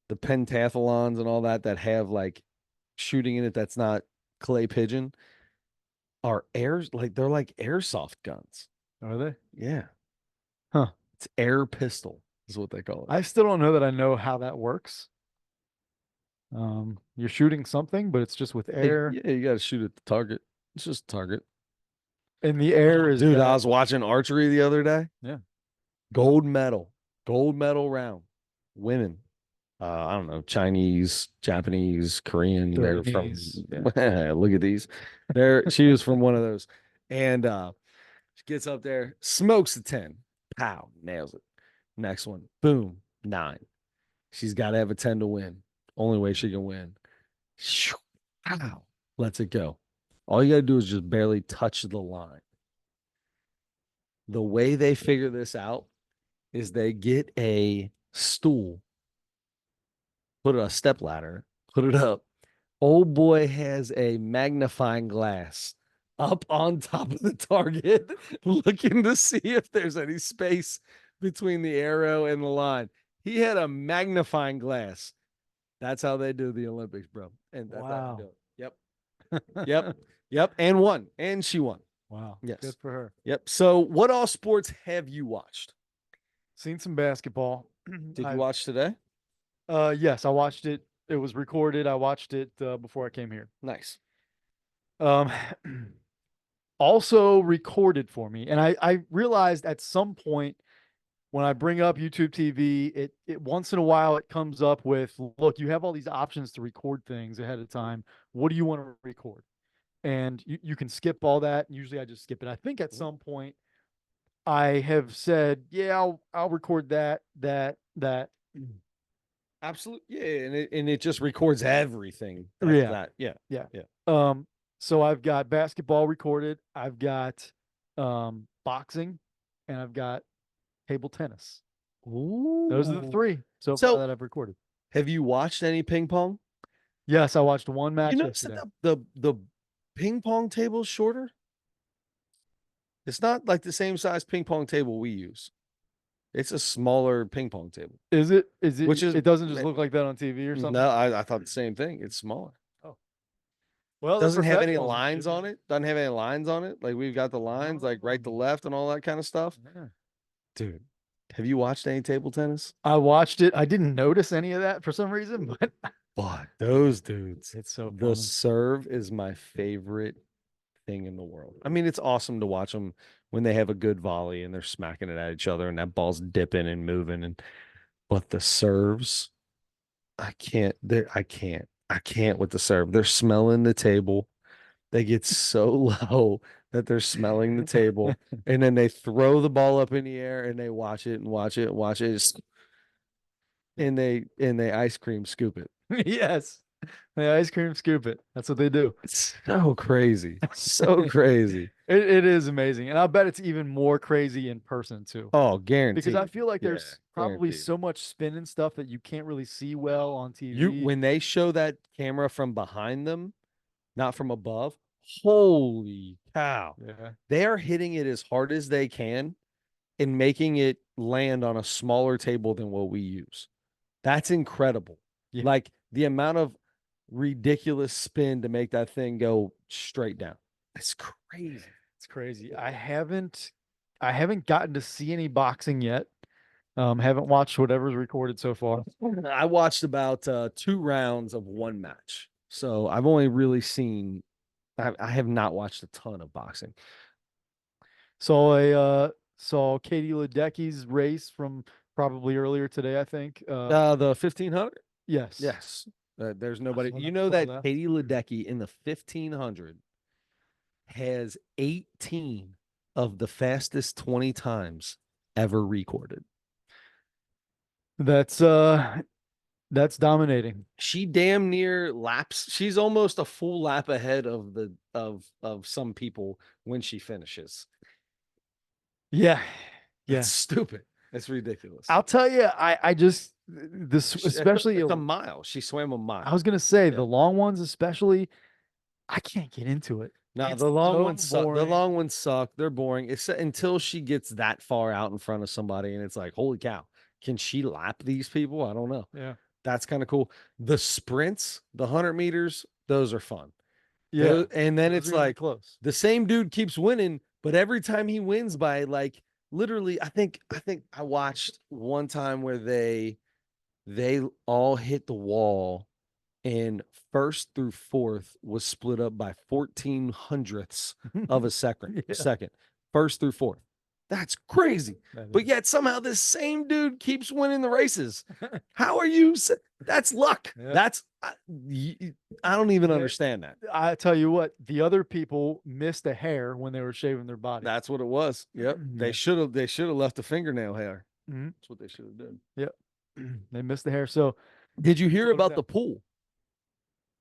the pentathlons and all that have like shooting in it that's not clay pigeon are they're like airsoft guns. Are they? Yeah. Huh. It's air pistol is what they call it. I still don't know that I know how that works. You're shooting something, but it's just with air. Yeah, you got to shoot at the target. It's just a target. And the air is Dude, I was watching archery the other day. Yeah. Gold medal round. Women. I don't know, Chinese, Japanese, Korean. They're from look at these. She was from one of those. And she gets up there, smokes a 10. Pow, nails it. Next one, boom, 9. She's got to have a 10 to win. Only way she can win. Shoo, ow, lets it go. All you got to do is just barely touch the line. The way they figure this out is they get a stool, put a step ladder, put it up. Old boy has a magnifying glass up on top of the target, looking to see if there's any space between the arrow and the line. He had a magnifying glass. That's how they do the Olympics, bro. And that's how they do it. Yep. Yep. Yep. And won. And she won. Wow. Yes. Good for her. Yep. So, what all sports have you watched? Seen some basketball. Did you watch today? Yes, I watched it. It was recorded. I watched it before I came here. Nice. Um, also recorded for me. And I realized at some point when I bring up YouTube TV, it once in a while it comes up with, look, you have all these options to record things ahead of time. What do you want to record? And you can skip all that. Usually I just skip it. I think at some point I have said, yeah, I'll record that. Absolutely. Yeah. And it just records everything. Yeah. That. Yeah. Yeah. Yeah. So I've got basketball recorded, I've got boxing, and I've got table tennis. Ooh. Those are the three so far that I've recorded. Have you watched any ping pong? Yes, I watched one match Yesterday. yesterday. The ping pong table's shorter. It's not like the same size ping pong table we use. It's a smaller ping pong table. Is it? Is it? Which is it doesn't just look like that on TV or something? No, I thought the same thing. It's smaller. Oh, well, Doesn't have any lines on it. Doesn't have any lines on it. Like we've got the lines, like right to left and all that kind of stuff. Yeah. Dude, have you watched any table tennis? I watched it. I didn't notice any of that for some reason, but those dudes. it's so The funny. serve is my favorite thing in the world. I mean, it's awesome to watch them when they have a good volley and they're smacking it at each other and that ball's dipping and moving but the serves, I can't with the serve. They're smelling the table. They get so low that they're smelling the table and then they throw the ball up in the air and they watch it and watch it and watch it and they ice cream scoop it. Yes. They ice cream scoop it. That's what they do. It's so crazy. So crazy. It is amazing. And I bet it's even more crazy in person too. Oh, guaranteed. Because I feel like there's probably guaranteed. so much spin and stuff that you can't really see well on TV. When they show that camera from behind them, not from above, holy cow. Yeah. They are hitting it as hard as they can and making it land on a smaller table than what we use. That's incredible. Yeah. Like the amount of ridiculous spin to make that thing go straight down. It's crazy. It's crazy. I haven't gotten to see any boxing yet. Haven't watched whatever's recorded so far. I watched about 2 rounds of one match. So I've only really seen I have not watched a ton of boxing. Saw Katie Ledecky's race from probably earlier today, I think. The 1500? Yes. Yes. There's nobody. You know that Katie Ledecky in the 1500 has 18 of the fastest 20 times ever recorded. That's dominating. She damn near laps. She's almost a full lap ahead of some people when she finishes. Yeah. It's stupid. It's ridiculous. I'll tell you, I just especially it's a mile. She swam a mile. I was gonna say the long ones, especially. I can't get into it. No, the long ones suck. The long ones suck. They're boring. It's until she gets that far out in front of somebody, and it's like, holy cow, can she lap these people? I don't know. Yeah, that's kind of cool. The sprints, the 100 meters, those are fun. Yeah, and then it's like close. The same dude keeps winning, but every time he wins by like literally, I think I watched one time where they all hit the wall and first through fourth was split up by 14 hundredths of a second. First through fourth. That's crazy. But yet somehow this same dude keeps winning the races. How are you? That's luck. Yeah. That's I don't even understand that. I tell you what, the other people missed a hair when they were shaving their body. That's what it was. Yep. They should have left the fingernail hair. Mm-hmm. That's what they should have done. Yep. They missed the hair. So, Did you hear slow it about the down.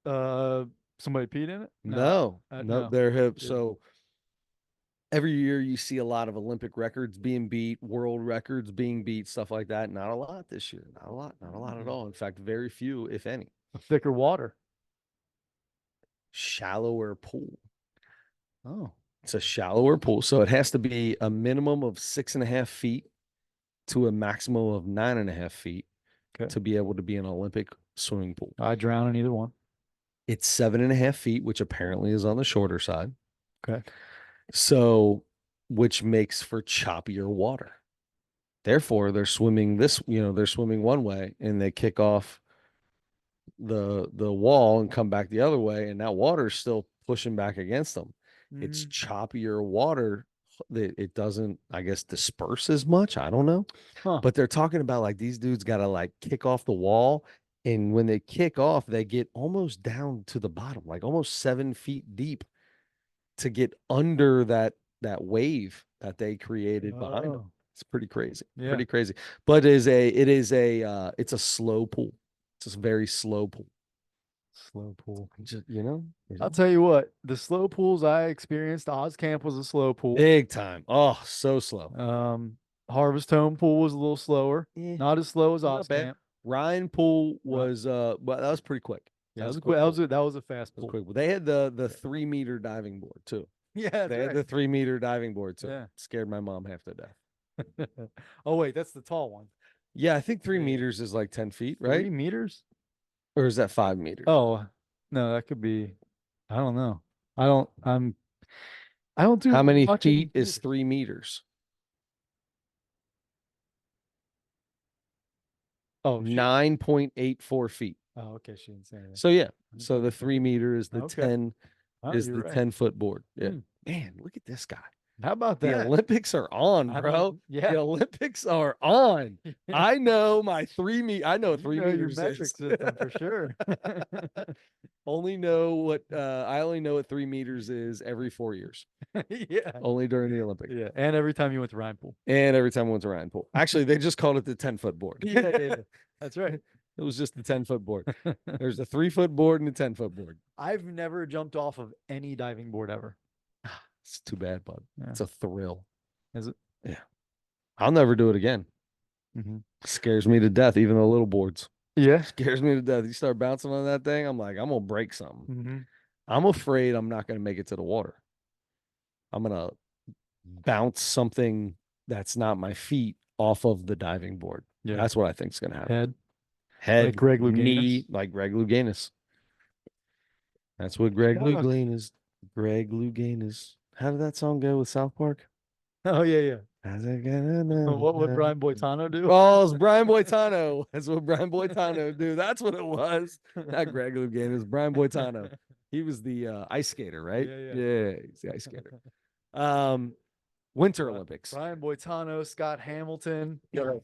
pool? Somebody peed in it? No, No, no. they're hip. Didn't. So every year you see a lot of Olympic records being beat, world records being beat, stuff like that. Not a lot this year. Not a lot at all. In fact, very few, if any. Thicker water. Shallower pool. Oh, It's a shallower pool. So it has to be a minimum of 6.5 feet to a maximum of 9.5 feet okay. to be able to be an Olympic swimming pool. I drown in either one. It's 7.5 feet, which apparently is on the shorter side. Okay. So, which makes for choppier water. Therefore, they're swimming they're swimming one way and they kick off the wall and come back the other way, and that water's still pushing back against them. It's choppier water that it doesn't, I guess, disperse as much. I don't know. Huh. But they're talking about like these dudes got to like kick off the wall. And when they kick off, they get almost down to the bottom, like almost 7 feet deep to get under that wave that they created behind them. Oh, It's pretty crazy. yeah. Pretty crazy. But it's a slow pool. It's a very slow pool. Slow pool. Just, you know, I'll tell you what, the slow pools I experienced, Oz Camp was a slow pool. big time. Oh, so slow. Harvest Home pool was a little slower. Yeah, Not as slow as not Oz bad. Camp. Ryan pool was but that was pretty quick. Yeah, That was a a quick, quick pool. that was a fast That was pool. quick. But they had the 3 meter diving board too. Yeah, that's They had right. the 3 meter diving board too. Yeah. Scared my mom half to death. Oh wait, that's the tall one. Yeah, I think 3 Yeah. meters is like 10 feet, right? 3 meters? Or is that 5 meters? Oh, no, that could be. I don't know. I don't. I don't do How many much feet in is 3 meters? Oh, 9.84 feet. oh, okay. She didn't say that. So yeah. So the 3 meter is the Okay. 10 Oh, is you're the right. 10-foot board. Yeah. Hmm. Man, look at this guy. How about The that? Olympics are on, I bro. don't- yeah. The Olympics are on. I know my I know what You 3 know your meters metric is. system for sure. Only know what I only know what 3 meters is every 4 years. Yeah. Only during the Olympics. Yeah. And every time you went to Ryan Pool. And every time I went to Ryan Pool. Actually, they just called it the 10-foot board. Yeah. That's right. It was just the 10-foot board. There's a 3-foot board and a 10-foot board. I've never jumped off of any diving board ever. It's too bad, bud. Yeah. It's a thrill. Is it? Yeah. I'll never do it again. Mm-hmm. Scares me to death, even the little boards. Yeah. Scares me to death. You start bouncing on that thing, I'm like, I'm gonna break something. Mm-hmm. I'm afraid I'm not gonna make it to the water. I'm gonna bounce something that's not my feet off of the diving board. Yeah. That's what I think is gonna happen. Head. Like Greg knee, Louganis. like Greg Louganis. That's what Greg Louganis. Greg Louganis. How did that song go with South Park? Oh yeah, yeah. How's it gonna What would Brian Boitano do? Oh, it's Brian Boitano. That's what Brian Boitano do. That's what it was. Not Greg Louganis, Brian Boitano. He was the ice skater, right? Yeah. Yeah, he's the ice skater. Winter Olympics. Brian Boitano, Scott Hamilton. Your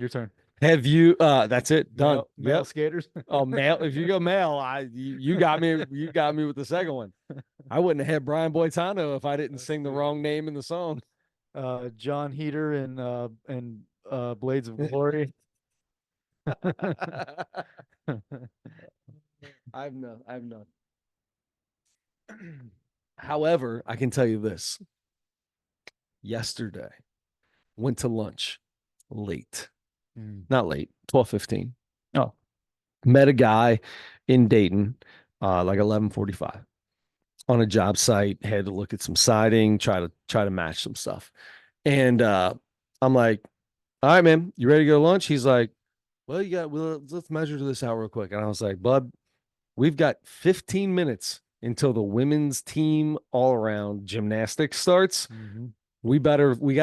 turn. Have you that's it, done. Male Yep. skaters. Oh, male. If you go male, you got me with the second one. I wouldn't have had Brian Boitano if I didn't sing the wrong name in the song. John Heater and Blades of Glory. I've none. However, I can tell you this. Yesterday, went to lunch late. Not late, 12:15. Oh. Met a guy in Dayton, like 11:45 on a job site, had to look at some siding, try to match some stuff. And I'm like, all right, man, you ready to go to lunch? He's like, well, let's measure this out real quick. And I was like, bud, we've got 15 minutes until the women's team all around gymnastics starts. Mm-hmm. We got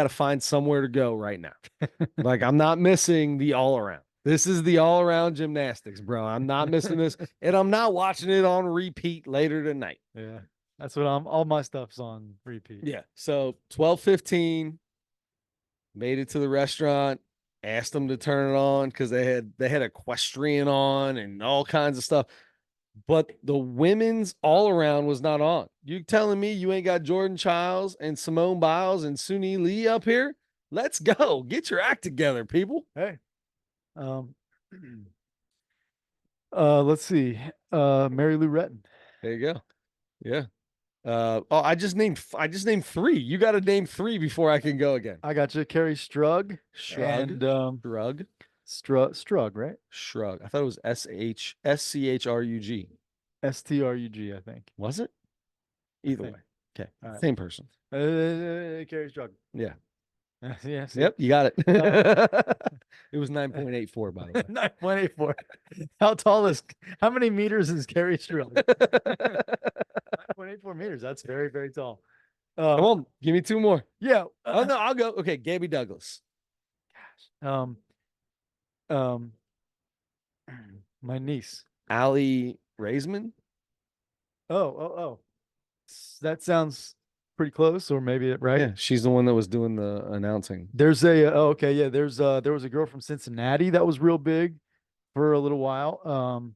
to find somewhere to go right now. Like, I'm not missing the all around. This is the all around gymnastics, bro. I'm not missing this. And I'm not watching it on repeat later tonight. Yeah. That's what all my stuff's on repeat. Yeah. So 12:15, made it to the restaurant, asked them to turn it on because they had equestrian on and all kinds of stuff. But the women's all around was not on. You telling me you ain't got Jordan Childs and Simone Biles and Suni Lee up here? Let's go. Get your act together, people. Hey. Let's see. Mary Lou Retton. There you go. Yeah. Oh, I just named three. You got to name three before I can go again. I got you. Carrie Strug Shrug, and shrug, Strug, right? shrug. I thought it was Schrug. Strug, I think. Was it? Either Think. way. Okay. All right. Same person. Carrie Strug. Yeah. Yeah, see. Yep, you got it. Uh, It was 9.84, by the way. 9.84. How many meters is Carrie Strug? 9.84 meters. That's very, very tall. Come on, give me two more. Yeah. Oh no, I'll go. Okay, Gabby Douglas. Um, um, my niece. Allie Raisman. Oh. That sounds pretty close, or maybe right. Yeah, she's the one that was doing the announcing. There's okay, yeah. There was a girl from Cincinnati that was real big for a little while.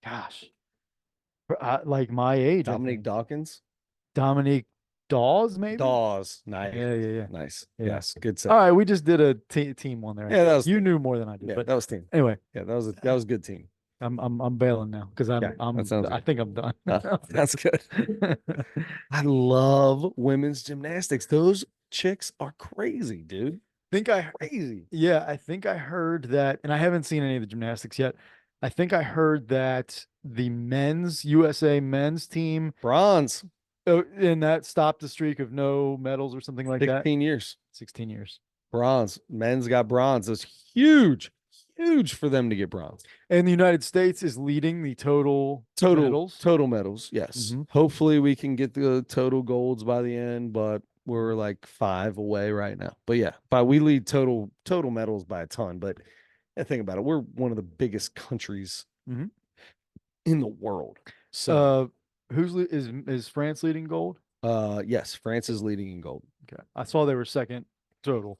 Gosh, like my age, I Dominique think. Dawkins. Dominique Dawes, maybe. Dawes. Nice. Yeah. Nice. Yeah. Yes. Good set. All right, we just did a team one there. Yeah, that was You team. knew more than I did, Yeah, but that was team. anyway, Yeah, that was a good team. I'm bailing now because Yeah, that sounds I good. think I'm done. That's good. I love women's gymnastics. Those chicks are crazy, dude. think I Crazy. Yeah, I think I heard that, and I haven't seen any of the gymnastics yet. I think I heard that the men's USA men's team, Bronze. and that stopped the streak of no medals or something like that. 16 years. 16 years. Bronze. Men's got bronze. It's huge. Huge for them to get bronze. And the United States is leading the total medals. Total medals. Yes. Mhm. Hopefully we can get the total golds by the end, but we're like 5 away right now. But yeah, but we lead total medals by a ton. But yeah, think about it. We're one of the biggest countries Mhm. in the world. So Is France leading gold? yes, France is leading in gold. Okay. I saw they were second total.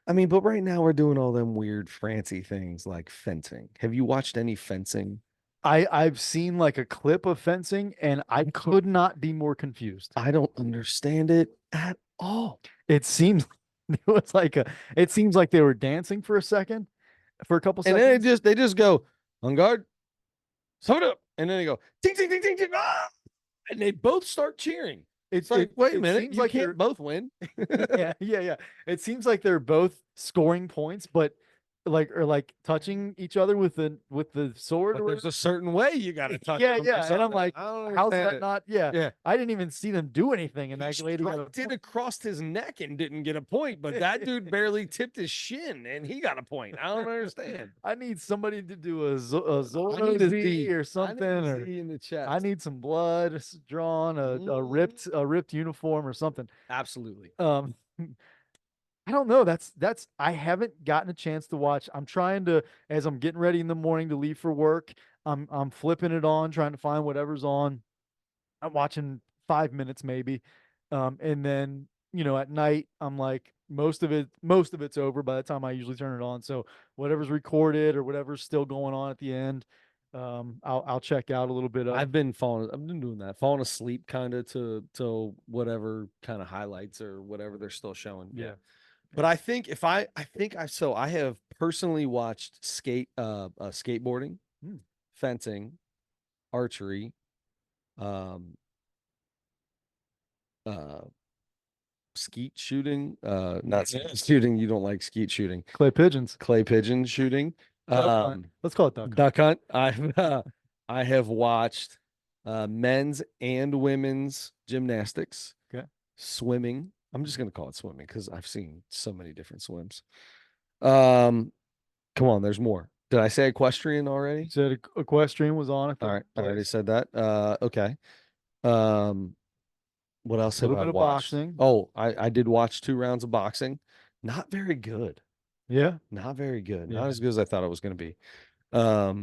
I mean, but right now we're doing all them weird fancy things like fencing. Have you watched any fencing? I've seen like a clip of fencing and I could not be more confused. I don't understand it at all. It seems it seems like they were dancing for a second, for a couple And seconds. then they just go on guard, sum it up, and then they go ting ting ting ting ting, ah! And they both start cheering. It's like, wait a minute, seems you like can't both win. yeah. It seems like they're both scoring points, but like touching each other with the sword. But Or there's a certain way you got to touch. yeah, them or yeah. And I'm something. like, I don't how's understand that it. not? Yeah. Yeah. I didn't even see them do anything, and He that lady got a struck it across his neck and didn't get a point, but that dude barely tipped his shin and he got a point. I don't understand. I need somebody to do a I Zorro need a Z Z. or I something, need a or Z in the chat. I need some blood drawn, a ripped uniform or something. Absolutely. I don't know. That's I haven't gotten a chance to watch. I'm trying to, as I'm getting ready in the morning to leave for work. I'm flipping it on, trying to find whatever's on. I'm watching 5 minutes maybe, and then at night I'm like most of it's over by the time I usually turn it on. So whatever's recorded or whatever's still going on at the end, I'll check out a little bit of. I've been doing that, falling asleep kind of to whatever kind of highlights or whatever they're still showing. Yeah. But I think I have personally watched skateboarding, fencing, archery, um, skeet shooting, not shooting. You don't like skeet shooting. Clay pigeons. Clay pigeon shooting. Duck hunt. Let's call it duck hunt. Duck hunt. I have watched men's and women's gymnastics. Okay. Swimming. I'm just gonna call it swimming because I've seen so many different swims. Come on, there's more. Did I say equestrian already? Said equestrian was on. All right, I already said that. Okay. What else A have little I bit of watched? boxing. Oh, I did watch 2 rounds of boxing. Not very good. Yeah. Not very good. Yeah. Not as good as I thought it was going to be. I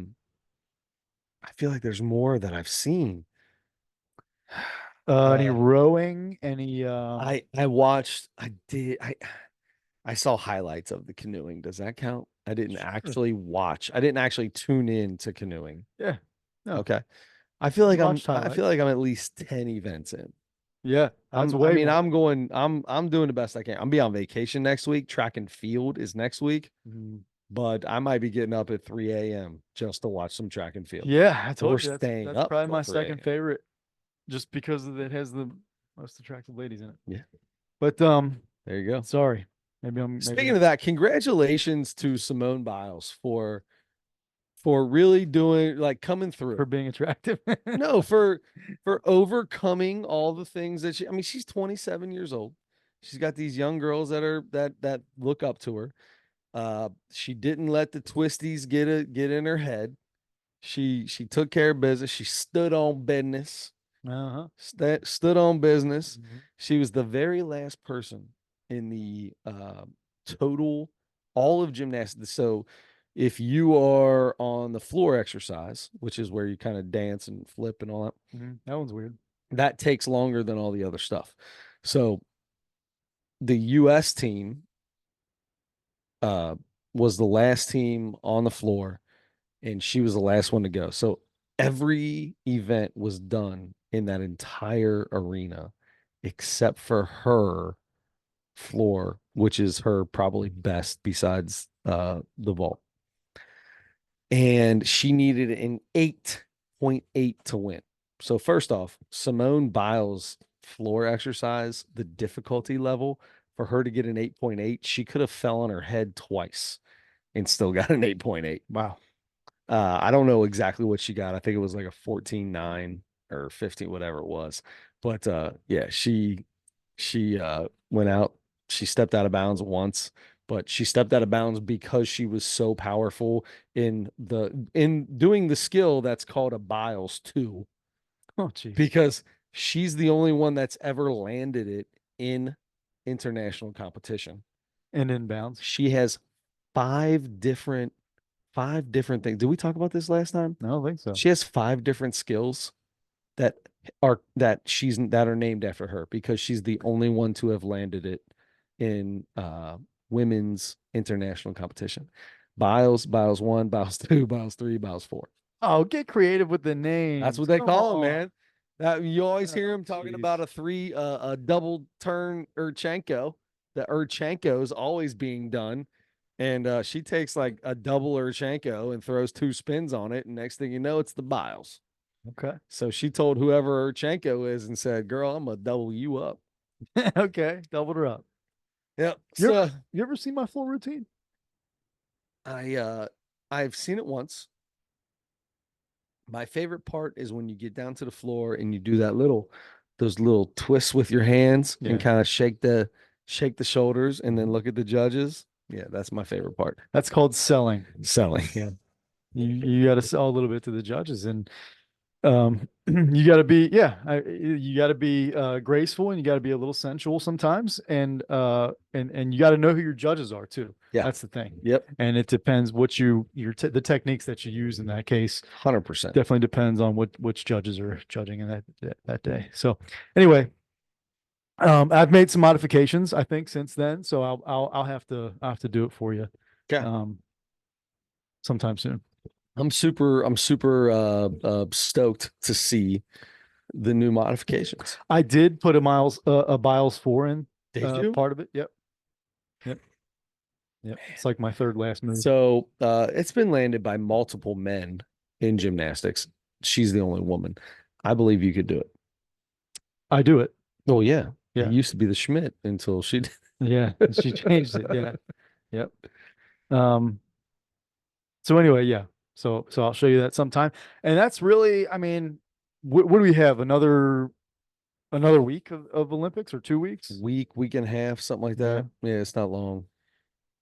feel like there's more that I've seen. Any rowing? Any? I watched. I saw highlights of the canoeing. Does that count? I didn't actually watch. I didn't actually tune in to canoeing. Yeah. No. Okay. I feel like Watched I highlights. feel like I'm at least 10 events in. Yeah. That's way I mean, more. I'm doing the best I can. I'm be on vacation next week. Track and field is next week. but I might be getting up at 3 a.m. just to watch some track and field, Yeah, I or told you staying that's up probably till my 3 second a.m. favorite, just because it has the most attractive ladies in it. Yeah, But there you go. sorry, maybe Speaking of that, congratulations to Simone Biles for really doing like coming for through. being attractive. No, for overcoming all the things that she, I mean, she's 27 years old. She's got these young girls that look up to her. She didn't let the twisties get in her head. She took care of business. She stood on business. Uh-huh. Stood on business. Mhm. She was the very last person in the total all of gymnastics. So if you are on the floor exercise, which is where you kind of dance and flip and all that, That one's weird. that takes longer than all the other stuff. So the U.S. team uh, was the last team on the floor, and she was the last one to go. So every event was done in that entire arena except for her floor, which is her probably best besides the vault. And she needed an 8.8 to win. So first off, Simone Biles floor exercise, the difficulty level for her to get an 8.8, she could have fell on her head twice and still got an 8.8. Wow. I don't know exactly what she got. I think it was like a 14.9 or 15, whatever it was. But yeah, she went out. She stepped out of bounds once, but she stepped out of bounds because she was so powerful in doing the skill that's called a Biles 2, Oh, jeez. because she's the only one that's ever landed it in international competition. And inbounds. She has five different things. Did we talk about this last time? I don't think so. She has five different skills that that are named after her because she's the only one to have landed it in women's international competition. Biles 1, Biles 2, Biles 3, Biles 4. Oh, get creative with the That's names. what they Come call them, on. man. That you always hear Oh, him talking about jeez. a double turn Urchenko. The Urchenko is always being done. And she takes like a double Urchenko and throws two spins on it. And next thing you know, it's the Biles. Okay. So she told whoever Urchenko is and said, "Girl, I'm gonna double you up." Okay. Doubled her up. Yep. You So ever you ever see my floor routine? I I've seen it once. My favorite part is when you get down to the floor and you do those little twists with your hands and Yeah. kind of shake the shoulders and then look at the judges. Yeah, that's my favorite part. That's called selling. Selling. Yeah. You got to sell a little bit to the judges, and you got to be you got to be graceful, and you got to be a little sensual sometimes, and you got to know who your judges are too. Yeah. That's the thing. Yep. And it depends what the techniques that you use in that case. 100%. Definitely depends on which judges are judging in that day. So anyway, I've made some modifications, I think, since then. So I'll have to do it for you Okay. um sometime soon. I'm super stoked to see the new modifications. I did put a Biles 4 in Did you? part of it. Yep. Yep. Yep. It's like my third last move. So it's been landed by multiple men in gymnastics. She's the only woman. I believe you could do it. I do it. Oh yeah. It Yeah. used to be the Schmidt until she did. Yeah. She changed it. Yeah. Yep. Um, so anyway, yeah. So I'll show you that sometime. And that's really, I mean, what do we have? Another week of Olympics or 2 weeks? Week and a half, something like Yeah. that. Yeah, it's not long.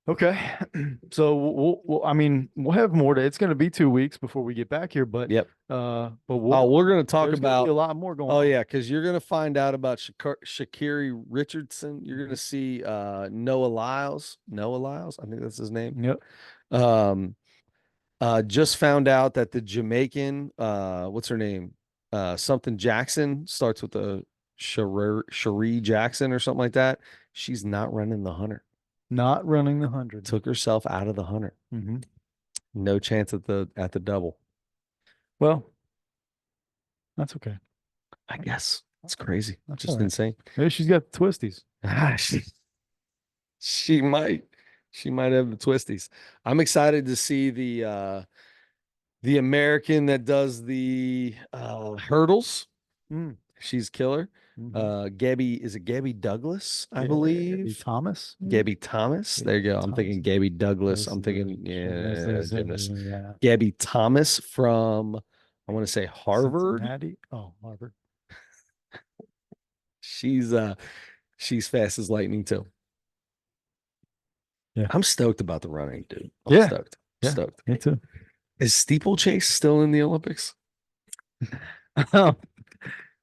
Okay. So I mean, we'll have more to, it's going to be 2 weeks before we get back here, but Yep. we'll, We're gonna talk there's going to be about. a lot more going Oh on. yeah, because you're gonna find out about Shakiri Richardson. You're gonna see Noah Lyles. Noah Lyles, I think that's his name. Yep. Um, just found out that the Jamaican, what's her name? Something Jackson starts with a Cherie Jackson or something like that. She's not running the 100. Not running the 100. Took herself out of the 100. No chance at the double. Well, that's okay. I guess it's crazy. That's Just all right. insane. Maybe she's got the twisties. Ah, she might. She might have the twisties. I'm excited to see the American that does the hurdles. Mm. She's killer. Mhm. Gabby, is it Gabby Douglas, I Gabby believe? Thomas. Gabby Thomas. There you Gabby go. I'm Thomas. thinking Gabby Douglas. There's I'm thinking, yeah, gymnast. yeah. Gabby Thomas from, I want to say Harvard. Cincinnati. Oh, Harvard. She's she's fast as lightning too. Yeah. I'm stoked about the running, dude. I'm Yeah. stoked. Yeah. Stoked. Me too. Is steeplechase still in the Olympics? Um,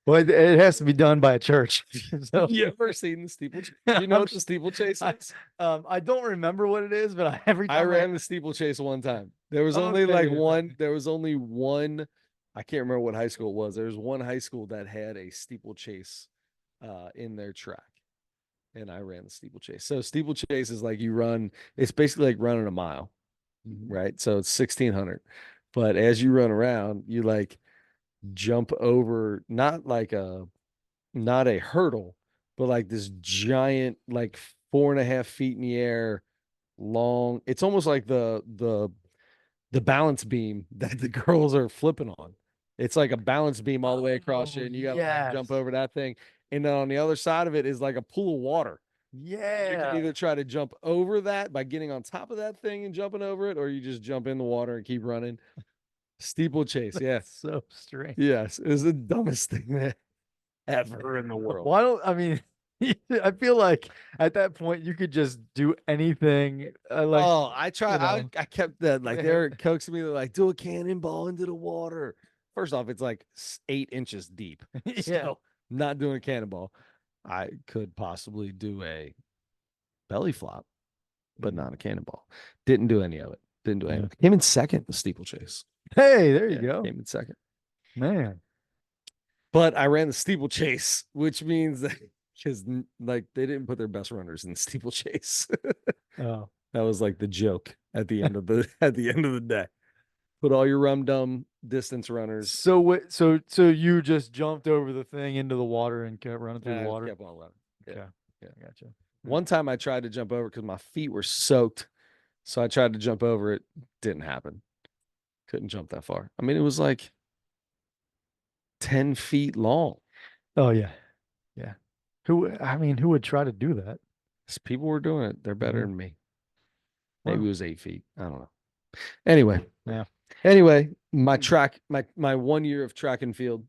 well, it has to be done by a church. So You ever seen the steeplechase? Do you know what the steeplechase is? I don't remember what it is, but every I time ran the steeplechase one time. There was only Okay, like one, there was only one, I can't remember what high school it was. There was one high school that had a steeplechase in their track. And I ran the steeplechase. So steeplechase is like you run, it's basically like running a mile, right? So it's 1600. But as you run around, you like jump over not a hurdle, but like this giant, like 4.5 feet in the air, long. It's almost like the balance beam that the girls are flipping on. It's like a balance beam all the way across you, and you gotta like jump over that thing. And then on the other side of it is like a pool of water. You can either try to jump over that by getting on top of that thing and jumping over it, or you just jump in the water and keep running. Steeplechase, yeah. So strange. Yes, it was the dumbest thing ever in the world. Why don't I mean? I feel like at that point you could just do anything. Oh, I try. you know. I kept that like they're coaxing me. They're like, do a cannonball into the water. First off, it's like 8 inches deep. Yeah. So not doing a cannonball. I could possibly do a belly flop, but not a cannonball. Didn't do any of it. Didn't do any of it. Came in second in the steeplechase. Hey, there you Yeah, go. came in second. Man. But I ran the steeplechase, which means that because like they didn't put their best runners in the steeplechase. Oh. That was like the joke at the end of the day. Put all your rum dum distance runners. So you just jumped over the thing into the water and kept running through the I water. kept on running. Yeah. Okay. Yeah. Gotcha. One time I tried to jump over because my feet were soaked. So I tried to jump over it. Didn't happen. Couldn't jump that far. I mean, it was like 10 feet long. Oh yeah. Yeah. Who would try to do that? People were doing it. They're better than me. Maybe Wow. it was 8 feet. I don't know. Anyway. Yeah. Anyway, my 1 year of track and field.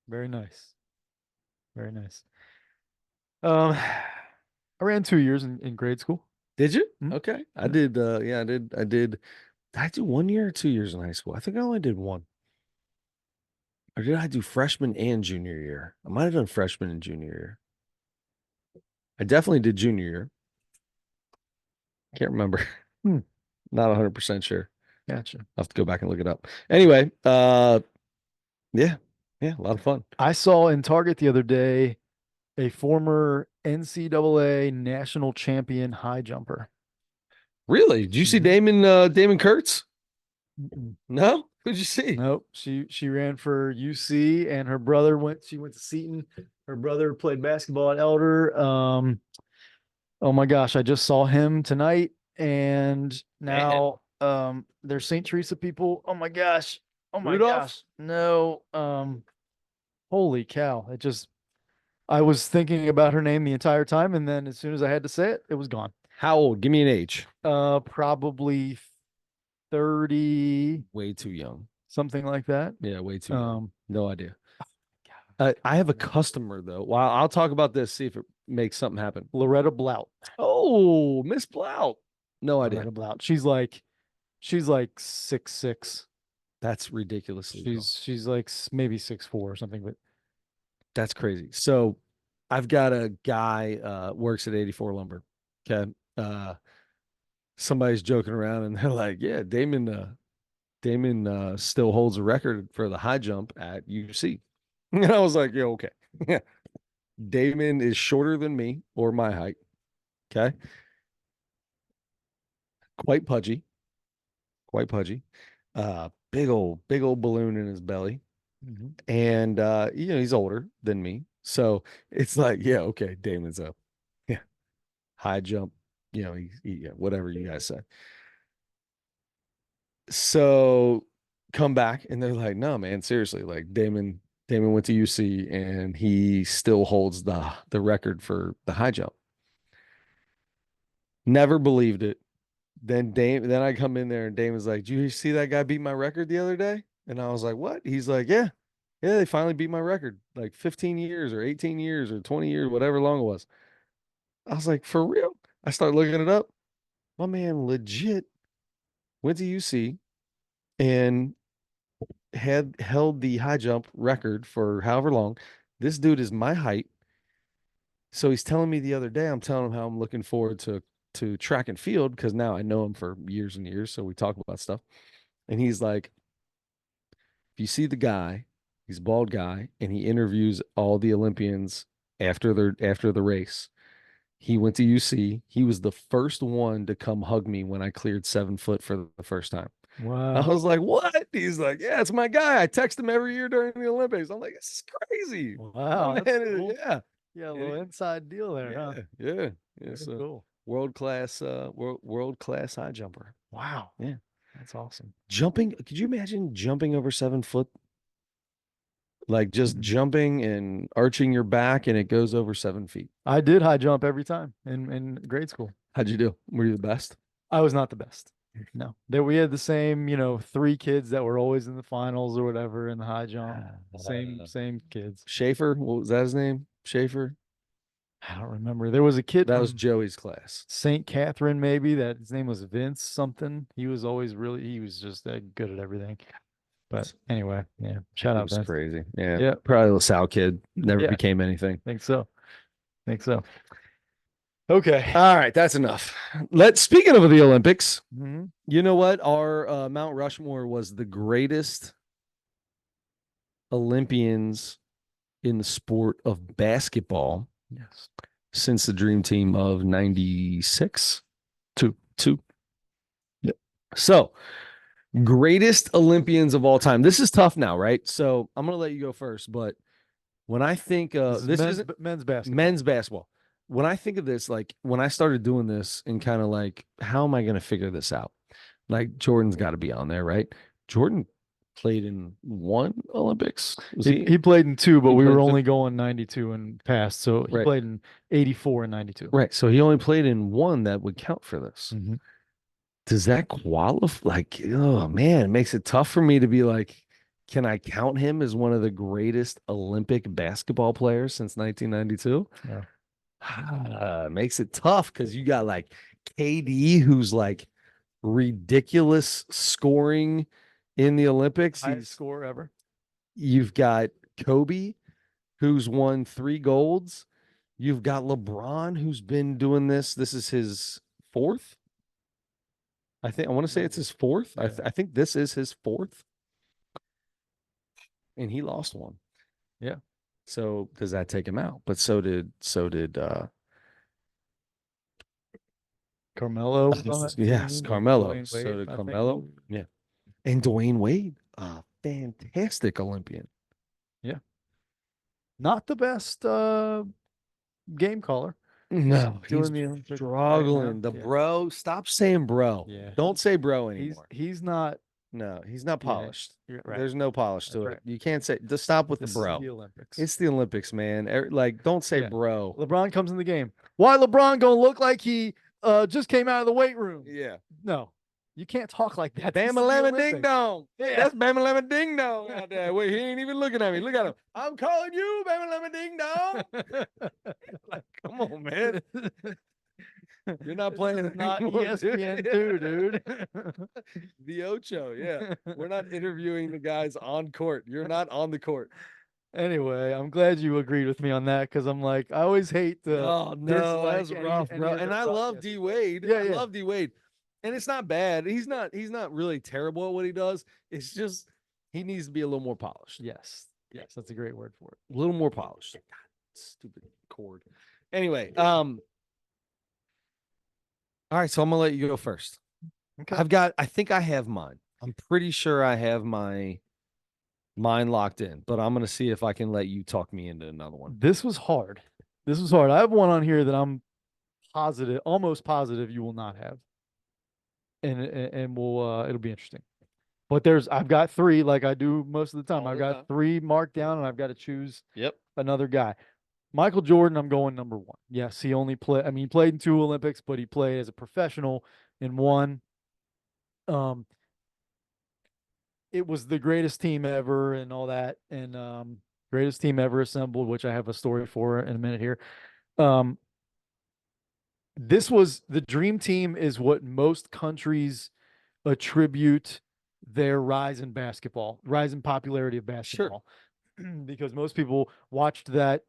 Very nice. Very nice. I ran 2 years in grade school. Did you? Mhm. Okay. I did. Yeah, I did. Did I do 1 year or 2 years in high school? I think I only did one. Or did I do freshman and junior year? I might have done freshman and junior year. I definitely did junior year. Can't remember. Not 100% sure. Gotcha. I'll have to go back and look it up. Anyway, yeah. Yeah, a lot of fun. I saw in Target the other day a former NCAA national champion high jumper. Really? Did you see Damon Kurtz? No? Who'd you see? Nope. She ran for UC and her brother she went to Seton. Her brother played basketball at Elder. Oh my gosh, I just saw him tonight and now they're St. Teresa people. Oh my gosh. Oh my Rudolph? gosh. No. Holy cow. I was thinking about her name the entire time, and then as soon as I had to say it, it was gone. How old? Give me an age. Probably 30, Way too young. something like that. Yeah, way too young. No idea. I have a customer though. Well, I'll talk about this, see if it makes something happen. Loretta Blout. Oh, Miss Blout. No idea. Loretta Blout. She's like 6'6". That's ridiculously She's like maybe 6'4" or something, but that's crazy. So I've got a guy works at 84 Lumber. Okay. Somebody's joking around and they're like, yeah, Damon still holds a record for the high jump at UC. And I was like, yeah, okay. Yeah. Damon is shorter than me or my height. Okay. Quite pudgy. Quite pudgy. Big old balloon in his belly. And he's older than me. So it's like, yeah, okay, Damon's up. Yeah. High jump Yeah, whatever you guys say. So come back and they're like, no, man, seriously, like Damon went to UC and he still holds the record for the high jump. Never believed it. Then I come in there and Damon's like, "Did you see that guy beat my record the other day?" And I was like, "What?" He's like, "Yeah. Yeah, they finally beat my record. Like 15 years or 18 years or 20 years, whatever long it was." I was like, "For real?" I started looking it up. My man legit went to UC and had held the high jump record for however long. This dude is my height. So he's telling me the other day, I'm telling him how I'm looking forward to track and field because now I know him for years and years. So we talk about stuff. And he's like, if you see the guy, he's a bald guy, and he interviews all the Olympians after the race. He went to UC. He was the first one to come hug me when I cleared 7 foot for the first time. I Wow. was like, "What?" He's like, "Yeah, it's my guy. I text him every year during the Olympics." I'm like, "This is crazy." My Wow. man, That's cool. yeah, Yeah, a and little inside deal there, huh? yeah. It's Very a cool. world class high jumper. Wow. Yeah, That's awesome. jumping. Could you imagine jumping over 7 foot? Like just jumping and arching your back, and it goes over 7 feet. I did high jump every time in grade school. How'd you do? Were you the best? I was not the best. No. There we had the same, three kids that were always in the finals or whatever in the high jump. Same kids. Schaefer, what was that his name? Schaefer? I don't remember. There was a kid That was from Joey's class. St. Catherine, maybe, that his name was Vince something. He was just good at everything. But anyway, yeah. Shout It out was Vince. crazy. Yeah. Yeah. Probably a LaSalle kid. Never Yeah. became anything. Think so. Okay. All right, that's enough. Speaking of the Olympics, Mhm. you know what? Our Mount Rushmore was the greatest Olympians in the sport of basketball Yes. since the Dream Team of 96. Two. Yep. So, greatest Olympians of all time. This is tough now, right? So, I'm going to let you go first, but when I think This is men's basketball. men's basketball. When I think of this, like when I started doing this and kind of like, how am I going to figure this out? Like Jordan's got to be on there, right? Jordan played in one Olympics. He played in two, but He we played were in two? only going 92 and past. So he Right. played in 84 and 92. Right. So he only played in one that would count for this. Mhm. Does that qualify? Like, oh man, it makes it tough for me to be like, can I count him as one of the greatest Olympic basketball players since 1992? Yeah. Makes it tough because you got like KD, who's like ridiculous scoring in the Olympics. Highest score ever. You've got Kobe, who's won 3 golds. You've got LeBron, who's been doing this. This is his fourth. I want to say it's his fourth. Yeah. I think this is his fourth. And he lost one. Yeah. So does that take him out? But so did Carmelo. was on that yes, team, and Carmelo. Dwayne So Wade, did I think. Carmelo. Yeah. And Dwayne Wade, a fantastic Olympian. Yeah. Not the best game caller. No, he's Doing the Olympic right struggling. now. The Yeah. bro, stop saying bro. Yeah. Don't say bro He's anymore. he's not. No, he's not Yeah, polished. you're right. There's no polish to That's it. right. You can't say just stop with This the is bro. the Olympics. It's the Olympics, man. Like, don't say Yeah. bro. LeBron comes in the game. Why LeBron gonna look like he just came out of the weight room? Yeah. No, you can't talk like that. This is Bama the lamma Olympics. ding dong. Yeah. That's Bama lamma ding dong out there. Wait, he ain't even looking at me. Look at him. I'm calling you Bama lamma ding dong. Like, come on, man. You're not playing Not anymore, ESPN too, dude. The Ocho, yeah. We're not interviewing the guys on court. You're not on the court. Anyway, I'm glad you agreed with me on that because I'm like, I always hate the Oh no, dislike that's any- rough, any bro. of the And I love broadcasters. D Wade. Yeah, I yeah. love D Wade. And it's not bad. He's not really terrible at what he does. It's just he needs to be a little more polished. Yes, that's a great word for it. A little more polished. God, stupid cord. Anyway, all right, so I'm gonna let you go first. Okay. I think I have mine. I'm pretty sure I have mine locked in, but I'm gonna see if I can let you talk me into another one. This was hard. I have one on here that I'm positive, almost positive you will not have. And we'll it'll be interesting. But I've got three, like I do most of the time. All I've the got time. three marked down, and I've got to choose Yep. another guy. Michael Jordan, I'm going number one. Yes, he only played. I mean, he played in two Olympics, but he played as a professional in one. Um, it was the greatest team ever, and all that, and greatest team ever assembled, which I have a story for in a minute here. Um, this was the dream team, is what most countries attribute their rise in popularity of Sure. basketball, because most people watched that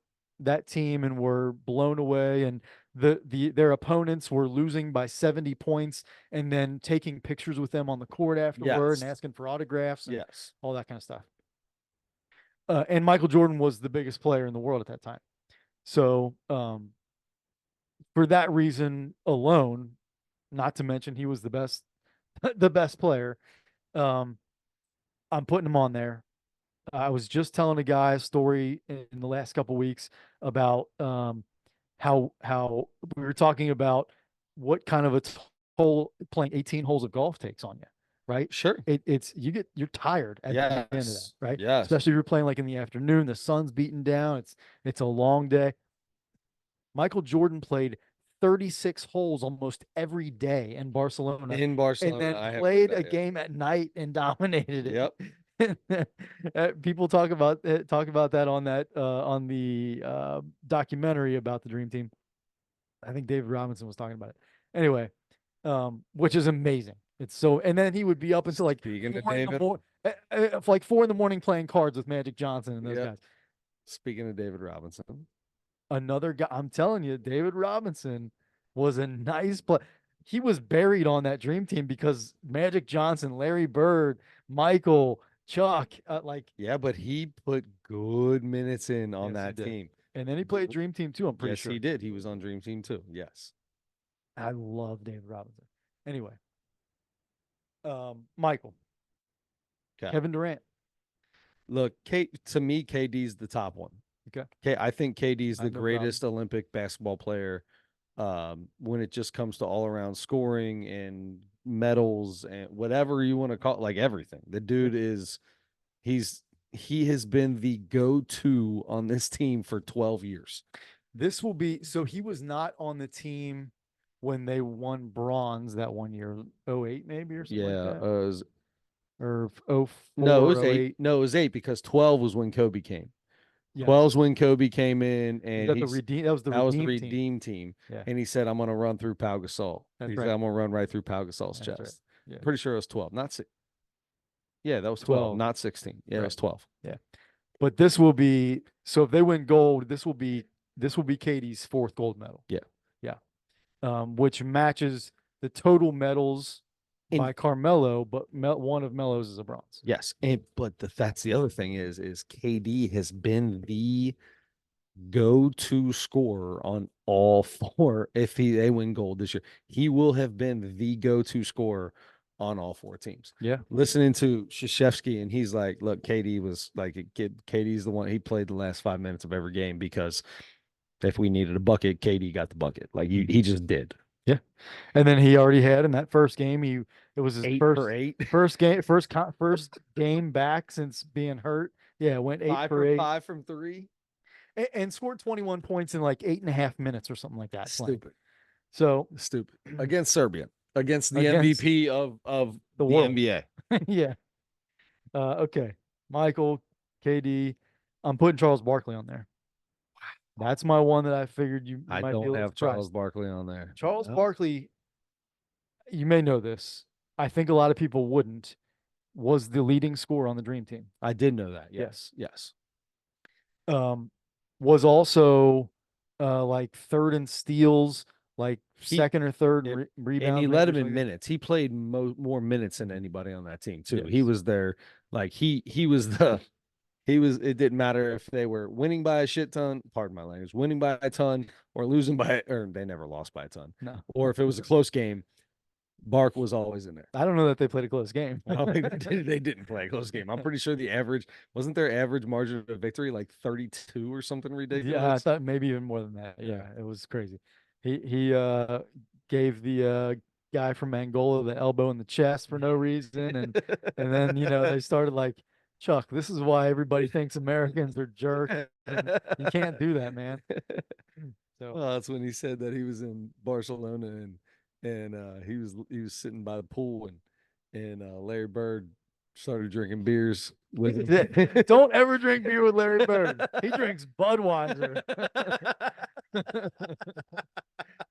team and were blown away, and their opponents were losing by 70 points and then taking pictures with them on the court afterward and Yes. asking for autographs and Yes. all that kind of stuff. And Michael Jordan was the biggest player in the world at that time. So for that reason alone, not to mention he was the best the best player, um, I'm putting him on there. I was just telling a guy a story in the last couple of weeks about how we were talking about what kind of a toll playing 18 holes of golf takes on you, right? Sure. You're tired at the end of that, Yes. right? Yes. Especially if you're playing like in the afternoon, the sun's beating down, it's a long day. Michael Jordan played 36 holes almost every day in Barcelona, In and Barcelona, then I have heard played a that. Yeah. game at night and dominated Yep. it. People talk about that on the documentary about the Dream Team. I think David Robinson was talking about it. Anyway, which is amazing. It's so, and then he would be up until like Speaking of 4 in the David, morning, like 4 in the morning playing cards with Magic Johnson and those yep. guys. Speaking of David Robinson, Another guy, I'm telling you, David Robinson was a nice play. He was buried on that Dream Team because Magic Johnson, Larry Bird, Michael, Chuck, yeah, but he put good minutes in on yes, he that did. team. And then he played Dream Team too, I'm pretty Yes, sure. he did. He was on Dream Team too. Yes. I love David Robinson. Anyway, Michael, Okay. Kevin Durant. Look, to me, KD's the top one. Okay. I think KD's I the have no problem. greatest Olympic basketball player when it just comes to all around scoring and medals and whatever you want to call it, like everything. The dude is he's he has been the go-to on this team for 12 years. This will be so he was not on the team when they won bronze that one year, 08 maybe or something like Yeah, that. it Or no, it 04, was 8. 08. No, it was 8 because 12 was when Kobe came. Yes. 12 is when Kobe came in, Was and that the redeem? That was the that was the redeem team. redeem team. Yeah, And he said, I'm going to run through Pau Gasol. that's He right. said, I'm going to run right through Pau Gasol's That's right. chest. Yeah, Pretty sure it was 12, not 6. Yeah, that was 12, 12. not 16. Yeah, it Right. was 12. Yeah, but this will be so if they win gold, this will be Katie's fourth gold medal. Yeah. Yeah, which matches the total medals And by Carmelo, but one of Melo's is a bronze. yes, but that's the other thing is KD has been the go-to scorer on all four. If they win gold this year, he will have been the go-to scorer on all four teams. Yeah. Listening to Krzyzewski, and he's like, look, KD was like a kid. KD's the one, he played the last 5 minutes of every game because if we needed a bucket, KD got the bucket. Like he just did. Yeah. And then he already had in that first game, it was his 8 first for 8. first game back since being hurt. Yeah, went 8 5 for 8. 5 from 3. And scored 21 points in like 8.5 minutes or something like that. Stupid. So Stupid. Against Serbia. Against the Against MVP of the the world. NBA. Yeah. Okay. Michael, KD. I'm putting Charles Barkley on there. That's my one that I figured you I might be a don't little have surprised. Charles Barkley on there. Charles No. Barkley, you may know this. I think a lot of people wouldn't, was the leading scorer on the Dream Team. I did know that. Yes. Yes. Was also like third in steals, like second or third in rebounds. And he led him in like minutes. He played more minutes than anybody on that team too. Yes. He was there, like he was it didn't matter if they were winning by a shit ton, pardon my language, winning by a ton or losing by, or they never lost by a ton. No. Or if it was a close game, Bark was always in there. I don't know that they played a close game. I don't think they didn't play a close game. I'm pretty sure wasn't their average margin of victory like 32 or something ridiculous? Yeah, I thought maybe even more than that. Yeah, it was crazy. He gave the guy from Angola the elbow in the chest for no reason, and then they started like, Chuck, this is why everybody thinks Americans are jerks, and you can't do that, man. So Well, that's when he said that he was in Barcelona and he was sitting by the pool and Larry Bird started drinking beers with him. don't ever drink beer with Larry Bird. He drinks Budweiser.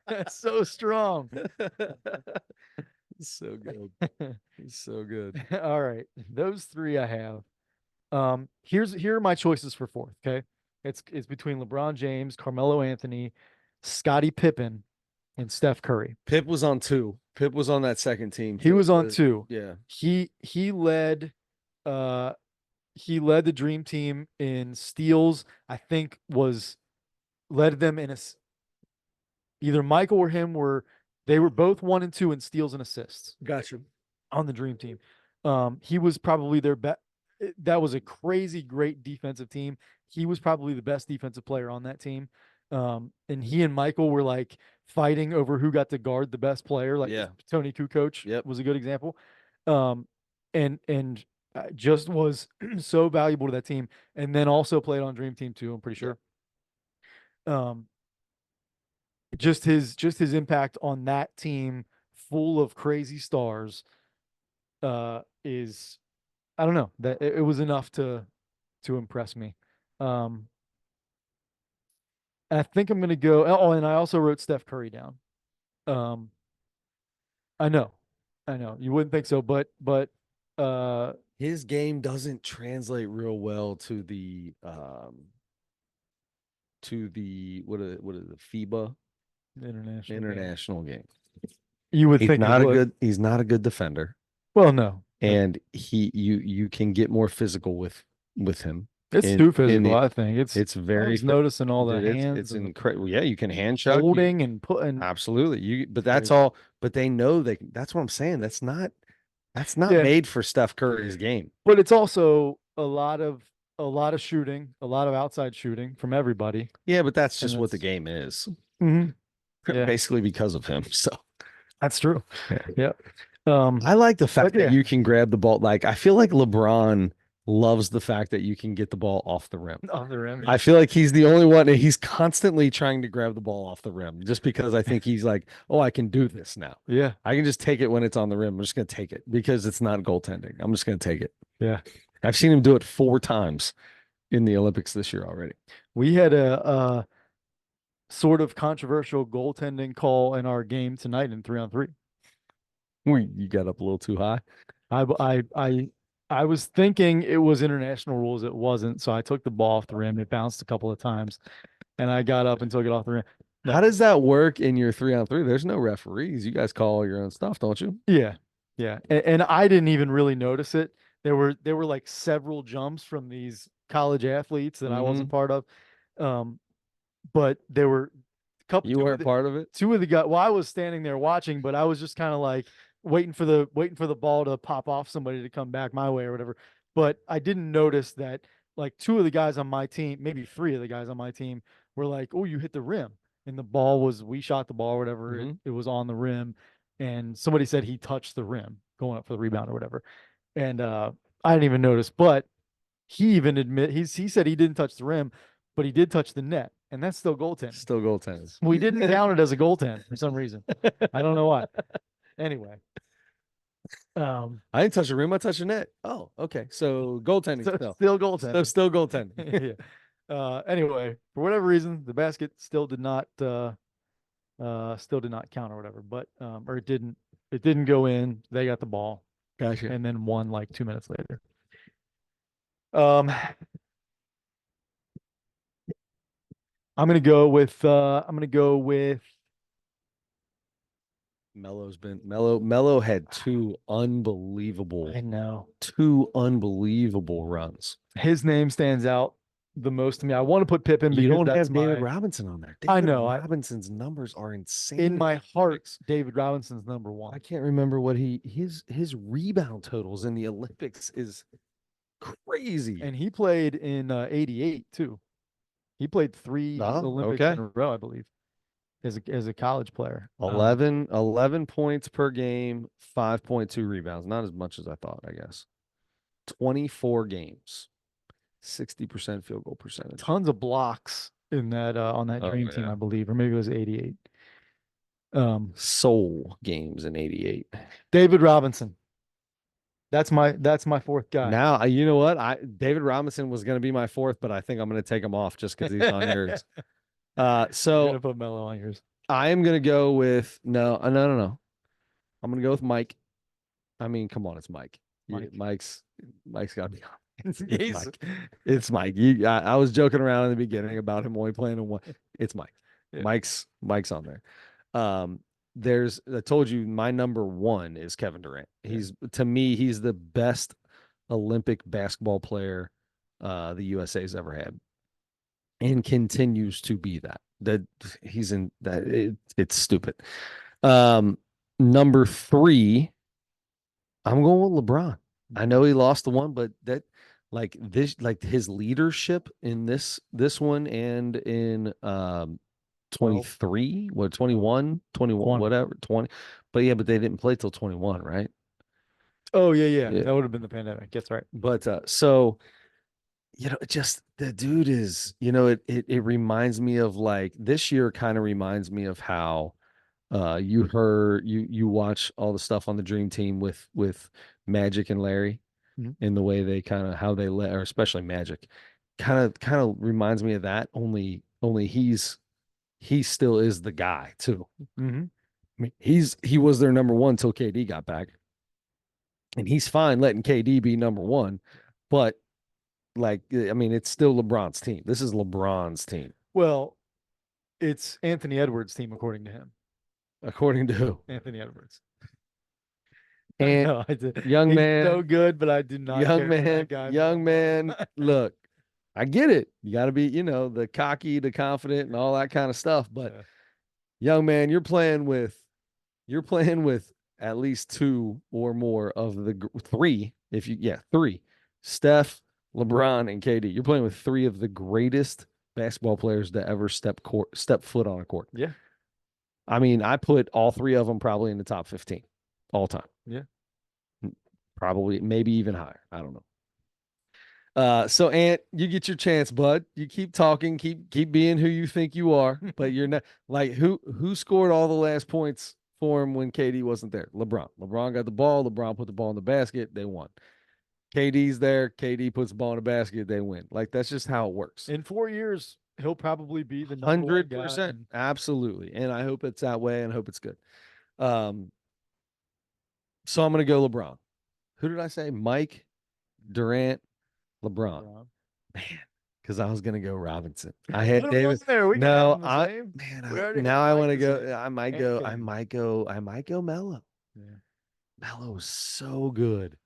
That's so strong. So good. He's so good. All right, those three I have. Here are my choices for fourth. Okay, it's between LeBron James, Carmelo Anthony, Scottie Pippen, and Steph Curry. Pip was on two. Pip was on that second team. He was on two. Yeah. He led uh he led the dream team in steals. I think was led them in either Michael or him they were both 1 and 2 in steals and assists Gotcha. on the dream team. He was probably their best. That was a crazy great defensive team. He was probably the best defensive player on that team. And he and Michael were like fighting over who got to guard the best player. Like Tony Kukoc was a good example. And just was so valuable to that team. And then also played on Dream Team too, I'm pretty sure. Just his impact on that team full of crazy stars is, I don't know, that it was enough to impress me. I think I'm gonna go. Oh, and I also wrote Steph Curry down. Um, I know, you wouldn't think so, but his game doesn't translate real well to the what are the FIBA international game. You would think he's not a good defender. Well, no. And you can get more physical with him. It's too physical, I think. It's very, I was noticing all the hands. It's incredible. Yeah, you can hand chuck, holding and putting. Absolutely. But that's all. But they know that's what I'm saying. That's not made for Steph Curry's game. But it's also a lot of shooting, a lot of outside shooting from everybody. Yeah, but that's just what the game is. Mm-hmm. Yeah. Basically because of him. So that's true. Yeah. I like the fact that you can grab the ball. Like, I feel like LeBron loves the fact that you can get the ball off the rim. Off the rim. I feel like he's the only one, and he's constantly trying to grab the ball off the rim just because I think he's like, oh, I can do this now. Yeah. I can just take it when it's on the rim. I'm just going to take it because it's not goaltending. I'm just going to take it. Yeah. I've seen him do it 4 times in the Olympics this year already. We had a sort of controversial goaltending call in our game tonight in 3-on-3. You got up a little too high. I was thinking it was international rules. It wasn't. So I took the ball off the rim. It bounced a couple of times and I got up and took it off the rim. How does that work in your 3-on-3? There's no referees. You guys call your own stuff, don't you? Yeah. Yeah. And I didn't even really notice it. There were like several jumps from these college athletes that I wasn't part of. But there were a couple. You weren't part of it? 2 of the guys. Well, I was standing there watching, but I was just kind of like waiting for the ball to pop off somebody to come back my way or whatever. But I didn't notice that like 2 of the guys on my team, maybe 3 of the guys on my team were like, "Oh, you hit the rim." And the ball we shot the ball or whatever. It was on the rim. And somebody said he touched the rim going up for the rebound or whatever. And I didn't even notice, but he even he said he didn't touch the rim, but he did touch the net. And that's still goaltending. Still goaltending. We didn't count it as a goaltend for some reason. I don't know why. Anyway. I didn't touch the rim. I touched the net. Oh, okay. So goaltending still goaltending. So still goaltending. Yeah. Anyway, for whatever reason, the basket still did not count or whatever. But or it didn't go in. They got the ball. Gotcha. And then won like 2 minutes later. I'm gonna go with Melo had 2 unbelievable. I know. 2 unbelievable runs. His name stands out the most to me. I want to put Pippen. You don't have David Robinson on there. I know. Robinson's numbers are insane. In my heart, David Robinson's number 1. I can't remember what his rebound totals in the Olympics is crazy. And he played in '88 too. He played 3 Olympics in a row, I believe. as a college player. 11 points per game, 5.2 rebounds. Not as much as I thought, I guess. 24 games, 60% field goal percentage. Tons of blocks in that on that dream team, I believe, or maybe it was 88. Soul games in 88. David Robinson. That's my fourth guy. Now, you know what? David Robinson was going to be my fourth, but I think I'm going to take him off just because he's on yours. You're So gonna put Melo on yours. I am going to go with no. I'm going to go with Mike. I mean, come on, it's Mike. Mike. Mike's got to be on. It's Mike. It's Mike. I was joking around in the beginning about him only playing in one. It's Mike. Yeah. Mike's on there. I told you my number one is Kevin Durant. To me, he's the best Olympic basketball player the USA's ever had, and continues to be that. It's stupid. Number three, I'm going with LeBron. I know he lost the one, but his leadership in this one and in 23, 21, whatever, 20. But yeah, but they didn't play till 21, right? Oh, yeah. That would have been the pandemic. That's right. But so, just the dude is, it reminds me of like this year kind of reminds me of how you watch all the stuff on the Dream Team with Magic and Larry in the way they kind of how they or especially Magic kind of reminds me of that. Only he still is the guy too. Mm-hmm. I mean, he was their number one till KD got back, and he's fine letting KD be number one, but it's still LeBron's team. This is LeBron's team. Well, it's Anthony Edwards' team, according to him. According to who? Anthony Edwards. And young man, so good, but I do not. Young man. Look, I get it. You got to be, the cocky, the confident, and all that kind of stuff. But young man, you're playing with at least two or more of the three. Three. Steph, LeBron, and KD. You're playing with three of the greatest basketball players to ever step foot on a court. Yeah. I mean, I put all three of them probably in the top 15 all time. Yeah. Probably, maybe even higher. I don't know. So Ant, you get your chance, bud. You keep talking, keep being who you think you are, but you're not like who scored all the last points for him when KD wasn't there? LeBron. LeBron got the ball. LeBron put the ball in the basket. They won. KD's there. KD puts the ball in the basket. They win. Like that's just how it works. In 4 years, he'll probably be the number 100%. Absolutely. And I hope it's that way and I hope it's good. So I'm going to go LeBron. Who did I say? Mike, Durant, LeBron. Man, because I was going to go Robinson. I had David. Now I want to go. I might go Melo. Yeah. Melo was so good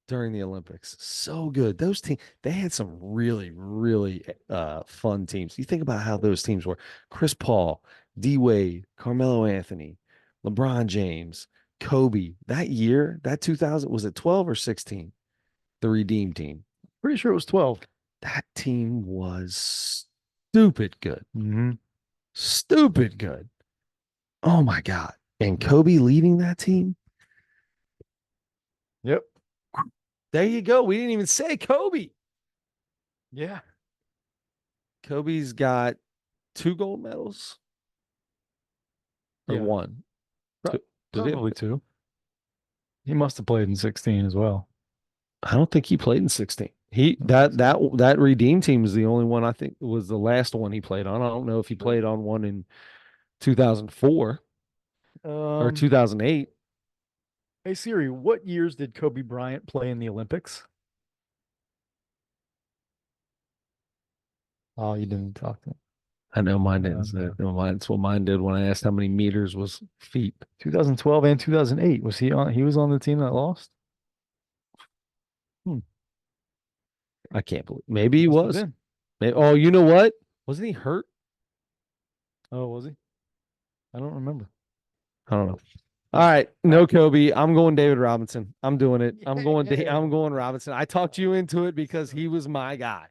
during the Olympics. So good. Those teams, they had some really, really fun teams. You think about how those teams were. Chris Paul, D Wade, Carmelo Anthony, LeBron James, Kobe. That year, that 2000, was it 12 or 16? The Redeem team. Pretty sure it was 12. That team was stupid good. Mm-hmm. Stupid good. Oh my God. And Kobe leading that team. Yep. There you go. We didn't even say Kobe. Yeah. Kobe's got 2 gold medals. Or 1. Probably 2. He must have played in 16 as well. I don't think he played in 16. That Redeem team is the only one I think was the last one he played on. I don't know if he played on one in 2004 or 2008. Hey Siri, what years did Kobe Bryant play in the Olympics? Oh, you didn't talk to him. I know mine didn't. That's what mine did when I asked how many meters was feet. 2012 and 2008. Was he on? He was on the team that lost. I can't believe. Maybe he was. Oh, you know what? Wasn't he hurt? Oh, was he? I don't remember. I don't know. All right, no Kobe. I'm going David Robinson. I'm doing it. I'm going Robinson. I talked you into it because he was my guy.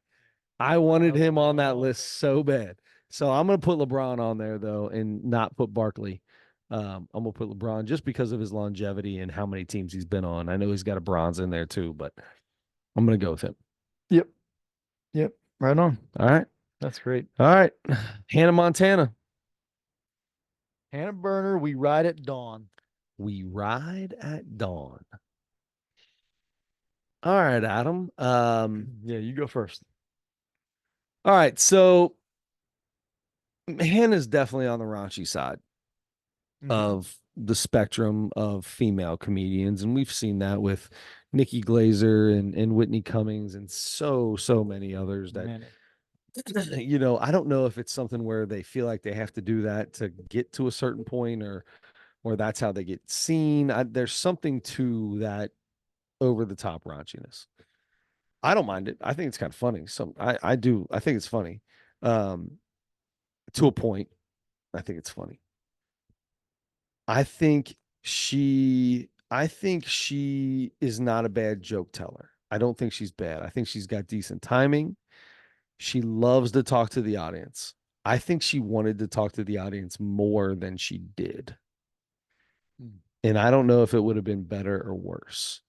I wanted him on that list so bad. So I'm gonna put LeBron on there though, and not put Barkley. I'm gonna put LeBron just because of his longevity and how many teams he's been on. I know he's got a bronze in there too, but I'm gonna go with him. Yep. Yep. Right on. All right. That's great. All right. Hannah Montana. Hannah Berner, we ride at dawn. We ride at dawn. All right, Adam. Yeah, you go first. All right. So Hannah's definitely on the raunchy side of the spectrum of female comedians, and we've seen that with Nikki Glazer and Whitney Cummings and so many others that Many. I don't know if it's something where they feel like they have to do that to get to a certain point, or that's how they get seen. There's something to that over the top raunchiness. I don't mind it. I think it's kind of funny. I do. I think it's funny. To a point. I think it's funny. I think she is not a bad joke teller. I don't think she's bad. I think she's got decent timing. She loves to talk to the audience. I think she wanted to talk to the audience more than she did. And I don't know if it would have been better or worse.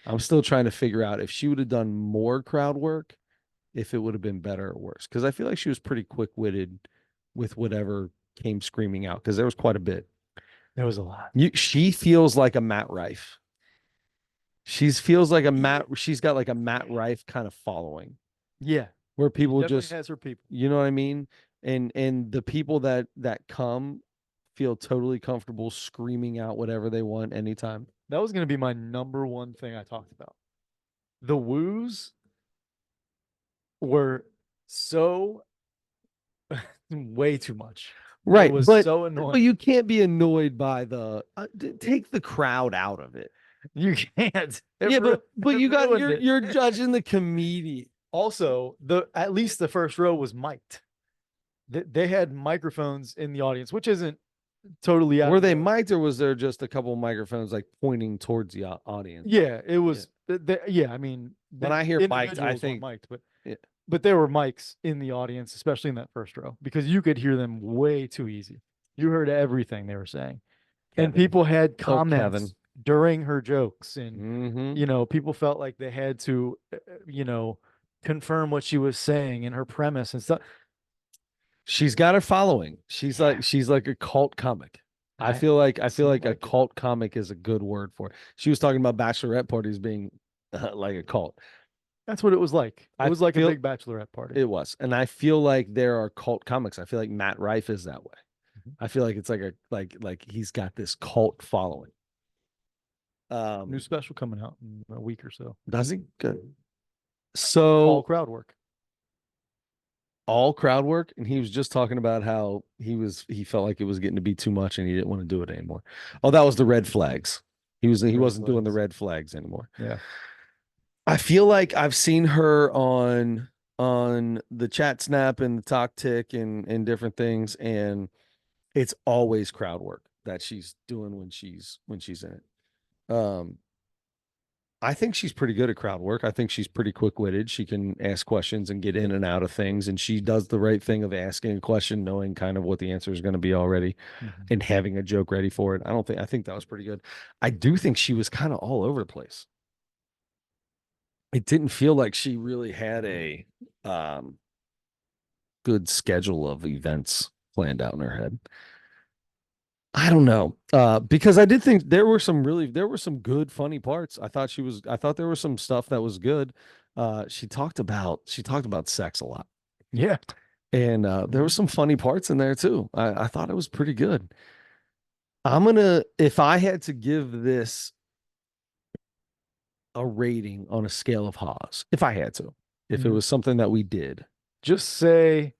I'm still trying to figure out if she would have done more crowd work, if it would have been better or worse. Because I feel like she was pretty quick-witted with whatever came screaming out, because there was quite a bit. There was a lot. She feels like a Matt Rife. She's got like a Matt Rife kind of following. Yeah. Where people Definitely just has her people. you know what I mean? And the people that come feel totally comfortable screaming out whatever they want anytime. That was going to be my number one thing I talked about. The woos were so way too much. Right, It was but so annoying. But you can't be annoyed by the take the crowd out of it. You can't. But you're judging the comedian. Also, at least the first row was mic'd. They had microphones in the audience, which isn't totally out. Were they mic'd, or was there just a couple of microphones like pointing towards the audience? Yeah, it was. Yeah, I mean, when I hear mic'd, I think mic'd, but there were mics in the audience, especially in that first row, because you could hear them way too easy. You heard everything they were saying, Kevin. And people had comments during her jokes, and people felt like they had to, confirm what she was saying and her premise and stuff. She's got her following. She's like a cult comic. I feel like a cult comic is a good word for it. She was talking about bachelorette parties being like a cult. That's what it was like. It was like a big bachelorette party. It was. And I feel like there are cult comics. I feel like Matt Rife is that way. I feel like it's like he's got this cult following. New special coming out in a week or so. Does he? Good. So all crowd work. All crowd work, and he was just talking about how he felt like it was getting to be too much and he didn't want to do it anymore. Oh, that was the red flags. He wasn't doing the red flags anymore. Yeah. I feel like I've seen her on the chat snap and the talk tick and different things, and it's always crowd work that she's doing when she's in it. I think she's pretty good at crowd work. I think she's pretty quick-witted. She can ask questions and get in and out of things, and she does the right thing of asking a question, knowing kind of what the answer is going to be already, and having a joke ready for it. I think that was pretty good. I do think she was kind of all over the place. It didn't feel like she really had a good schedule of events planned out in her head. I don't know. Because I did think there were some good funny parts. I thought there was some stuff that was good. She talked about sex a lot. Yeah. And there were some funny parts in there too. I thought it was pretty good. If I had to give this a rating on a scale of Haas, if it was something that we did, just say,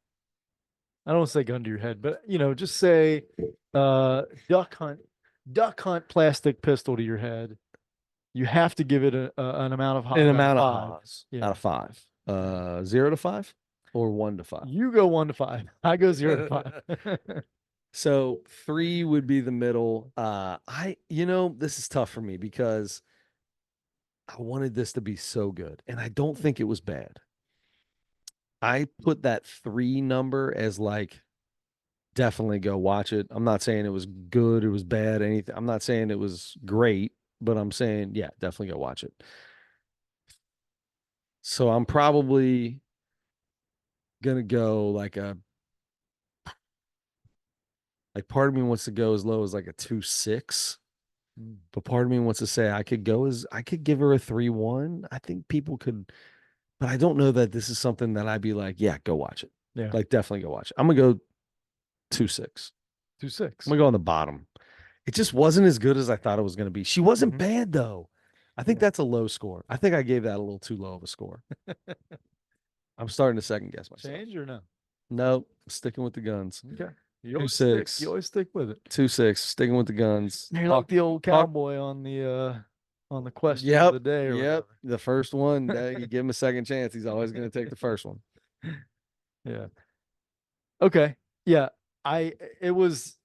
I don't want to say gun to your head, but just say duck hunt plastic pistol to your head. You have to give it an amount of Haas out of 5. 0 to 5 or 1 to 5. You go 1 to 5. I go 0 to 5. So 3 would be the middle. This is tough for me because I wanted this to be so good, and I don't think it was bad. I put that 3 number as like definitely go watch it. I'm not saying it was good, it was bad, anything. I'm not saying it was great, but I'm saying, yeah, definitely go watch it. So I'm probably gonna go like part of me wants to go as low as like a 2.6, but part of me wants to say I could give her a 3.1. I think people could, but I don't know that this is something that I'd be like, yeah, go watch it. Yeah. Like definitely go watch it. I'm gonna go 2.6. 2.6. I'm gonna go on the bottom. It just wasn't as good as I thought it was gonna be. She wasn't Mhm. bad though. I think Yeah. that's a low score. I think I gave that a little too low of a score. I'm starting to second guess myself. Change or no? No, sticking with the guns. Okay. You Two always stick. You six, always stick with it. 2.6, sticking with the guns. You're like Talk, the old talk. cowboy on the question of Yep, the day or yep. whatever. The first one, you give him a second chance. He's always going to take the first one. Yeah. Okay. Yeah. I it was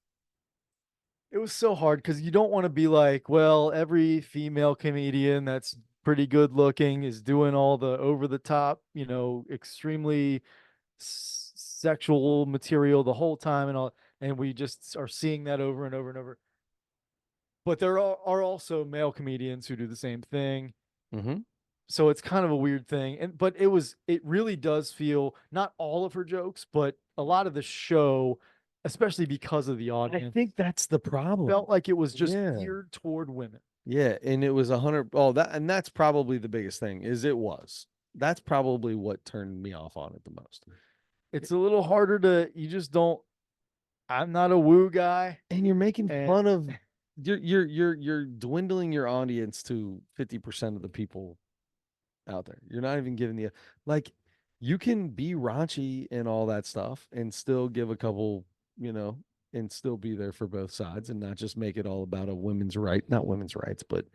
it was so hard because you don't want to be like, well, every female comedian that's pretty good looking is doing all the over the top, extremely sexual material the whole time and all, and we just are seeing that over and over and over. But there are also male comedians who do the same thing. Mm-hmm. So it's kind of a weird thing. But it really does feel not all of her jokes, but a lot of the show, especially because of the I audience, think that's the problem. felt like it was just Yeah. geared toward women. Yeah. And it was 100. Oh, and that's probably the biggest thing is it was. That's probably what turned me off on it the most. It's a little harder you just don't, I'm not a woo guy. And you're making And fun of you're dwindling your audience to 50% of the people out there. You're not even giving the like you can be raunchy and all that stuff and still give a couple, you know, and still be there for both sides and not just make it all about a women's right, not women's rights, but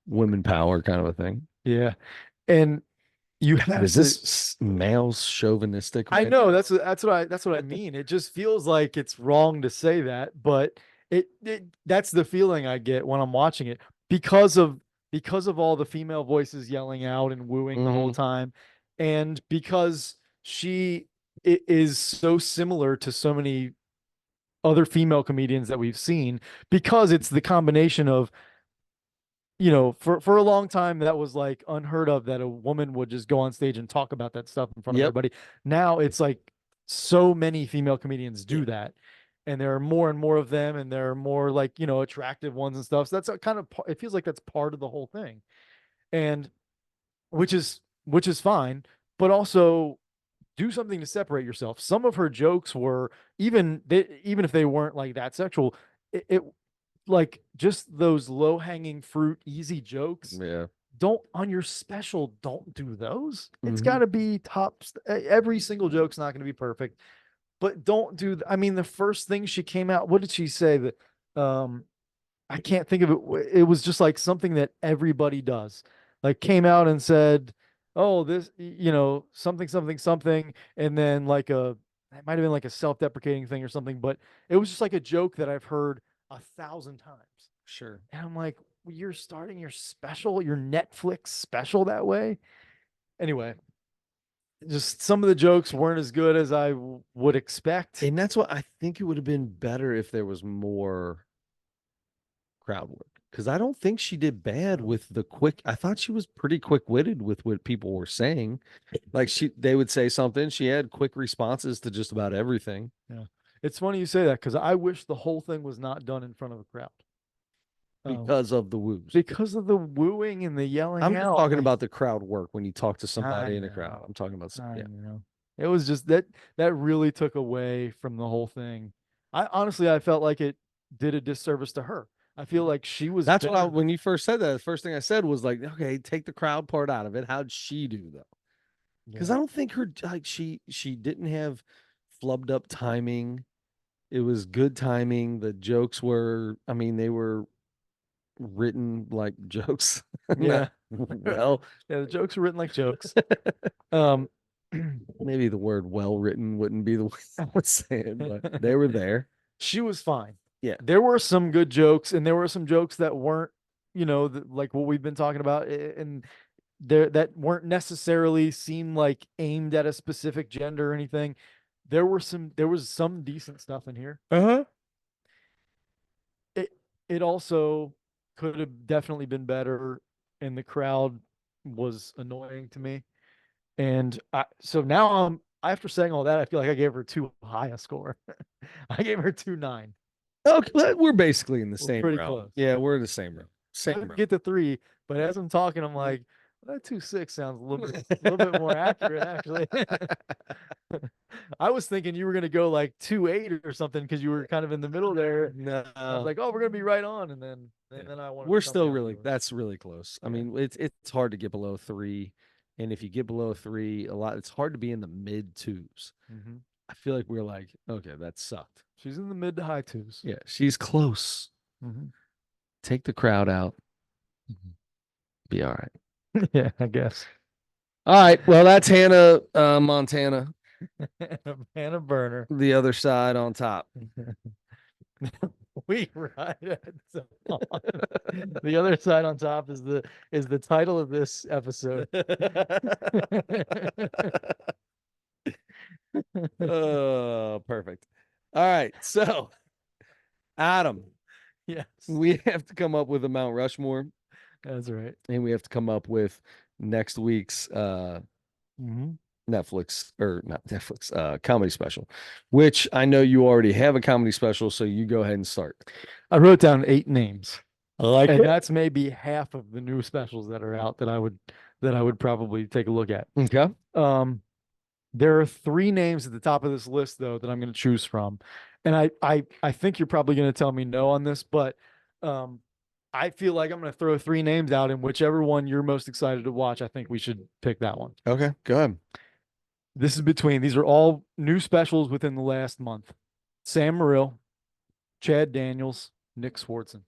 women power kind of a thing. yeah. And you God, have is to, this male chauvinistic I right know now? that's what I mean. It just feels like it's wrong to say that, but that's the feeling I get when I'm watching it because of all the female voices yelling out and wooing the whole Hmm. time, and because she is so similar to so many other female comedians that we've seen, because it's the combination of, for a long time that was like unheard of that a woman would just go on stage and talk about that stuff in front of Yep. everybody. Now it's like so many female comedians Yeah. do that, and there are more and more of them, and there are more like, attractive ones and stuff. So that's a kind of it feels like that's part of the whole thing, and which is fine, but also do something to separate yourself. Some of her jokes were, even if they weren't like that sexual, it like just those low hanging fruit, easy jokes. Yeah. Don't on your special, don't do those. It's got Hmm. to be top. Every single joke's not going to be perfect, but don't do. I mean, the first thing she came out, what did she say? That I can't think of it. It was just like something that everybody does. Like came out and said, "Oh, this, something, something, something," and then it might have been like a self-deprecating thing or something, but it was just like a joke that I've heard 1,000 times. Sure. And I'm like, you're starting your special, your Netflix special that way? Anyway, just some of the jokes weren't as good as I would expect. And that's what I think it would have been better if there was more crowd work because I don't think she did bad with the quick. I thought she was pretty quick witted with what people were saying. Like they would say something, she had quick responses to just about everything Yeah. It's funny you say that because I wish the whole thing was not done in front of a crowd. Um, because of the woos. because of the wooing and the yelling I'm just out. talking about the crowd work when you talk to I somebody in a crowd. know. I'm talking about I yeah. know. It was just that really took away from the whole thing. I felt like it did a disservice to her. I feel like she was That's what better. when you first said that, the first thing I said was like, okay, take the crowd part out of it. How'd she do though? Because Yeah. I don't think her like she didn't have flubbed up timing. It was good timing. The jokes were, I mean, they were written like jokes. Not Yeah. well, Yeah, the jokes are written like jokes. Um maybe the word well written wouldn't be the way I would say it, but they were there. she was fine. Yeah. There were some good jokes, and there were some jokes that weren't, like what we've been talking about, and there that weren't necessarily seem like aimed at a specific gender or anything. there was some decent stuff in here. Uh-huh. It it also could have definitely been better, and the crowd was annoying to me. And so now after saying all that, I feel like I gave her too high a score. I gave her 2.9. Okay, we're basically in the We're same pretty realm. close. Yeah, we're in the same realm. Same Couldn't realm. get to 3, but as I'm talking, I'm like, well, that 2.6 sounds a little bit more accurate, actually. I was thinking you were gonna go like 2.8 or something because you were kind of in the middle there. I was No, like, oh, we're gonna be right on, and yeah. then I wanted We're to come still down to really yours. that's really close. I Yeah. mean, it's hard to get below 3. And if you get below 3, it's hard to be in the mid twos. Mm-hmm. I feel like we're like, okay, that sucked. She's in the mid to high twos. Yeah, she's close. Mm-hmm. Take the crowd out. Be all right. Yeah, I guess. All right. Well, that's Hannah, Montana. And a burner. The other side on top. We ride at the The other side on top is the title of this episode. Oh, perfect. All right. So, Adam, Yes, we have to come up with a Mount Rushmore, that's right. and we have to come up with next week's Mm-hmm. Netflix or not Netflix comedy special, which I know you already have a comedy special, so you go ahead and start. I wrote down 8 names, I like and it. that's maybe half of the new specials that are out that I would probably take a look at. Okay. There are 3 names at the top of this list though that I'm going to choose from, and I think you're probably going to tell me no on this, but um, I feel like I'm going to throw 3 names out, and whichever one you're most excited to watch, I think we should pick that one. Okay. Go ahead. These are all new specials within the last month. Sam Morrill, Chad Daniels, Nick Swartzen.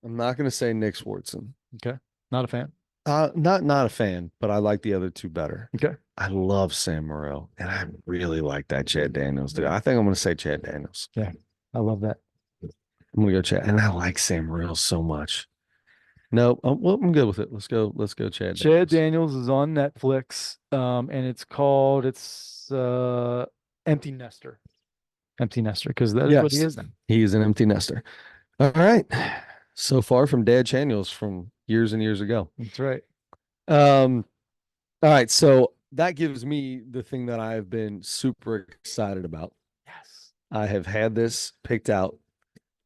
I'm not going to say Nick Swartzen. Okay. Not a fan. Not a fan, but I like the other 2 better. Okay. I love Sam Morril, and I really like that Chad Daniels dude. I think I'm going to say Chad Daniels. Yeah. I love that. I'm going to go Chad, and I like Sam Morril so much. No, well, I'm good with it. Let's go Chad Chad Daniels. Daniels is on Netflix. And it's Empty Nester. Empty Nester, because that is what he Yes, is then. he is an empty nester. All right. So far from Dad Chaniels from years and years ago. That's right. All right. So that gives me the thing that I've been super excited about. Yes. I have had this picked out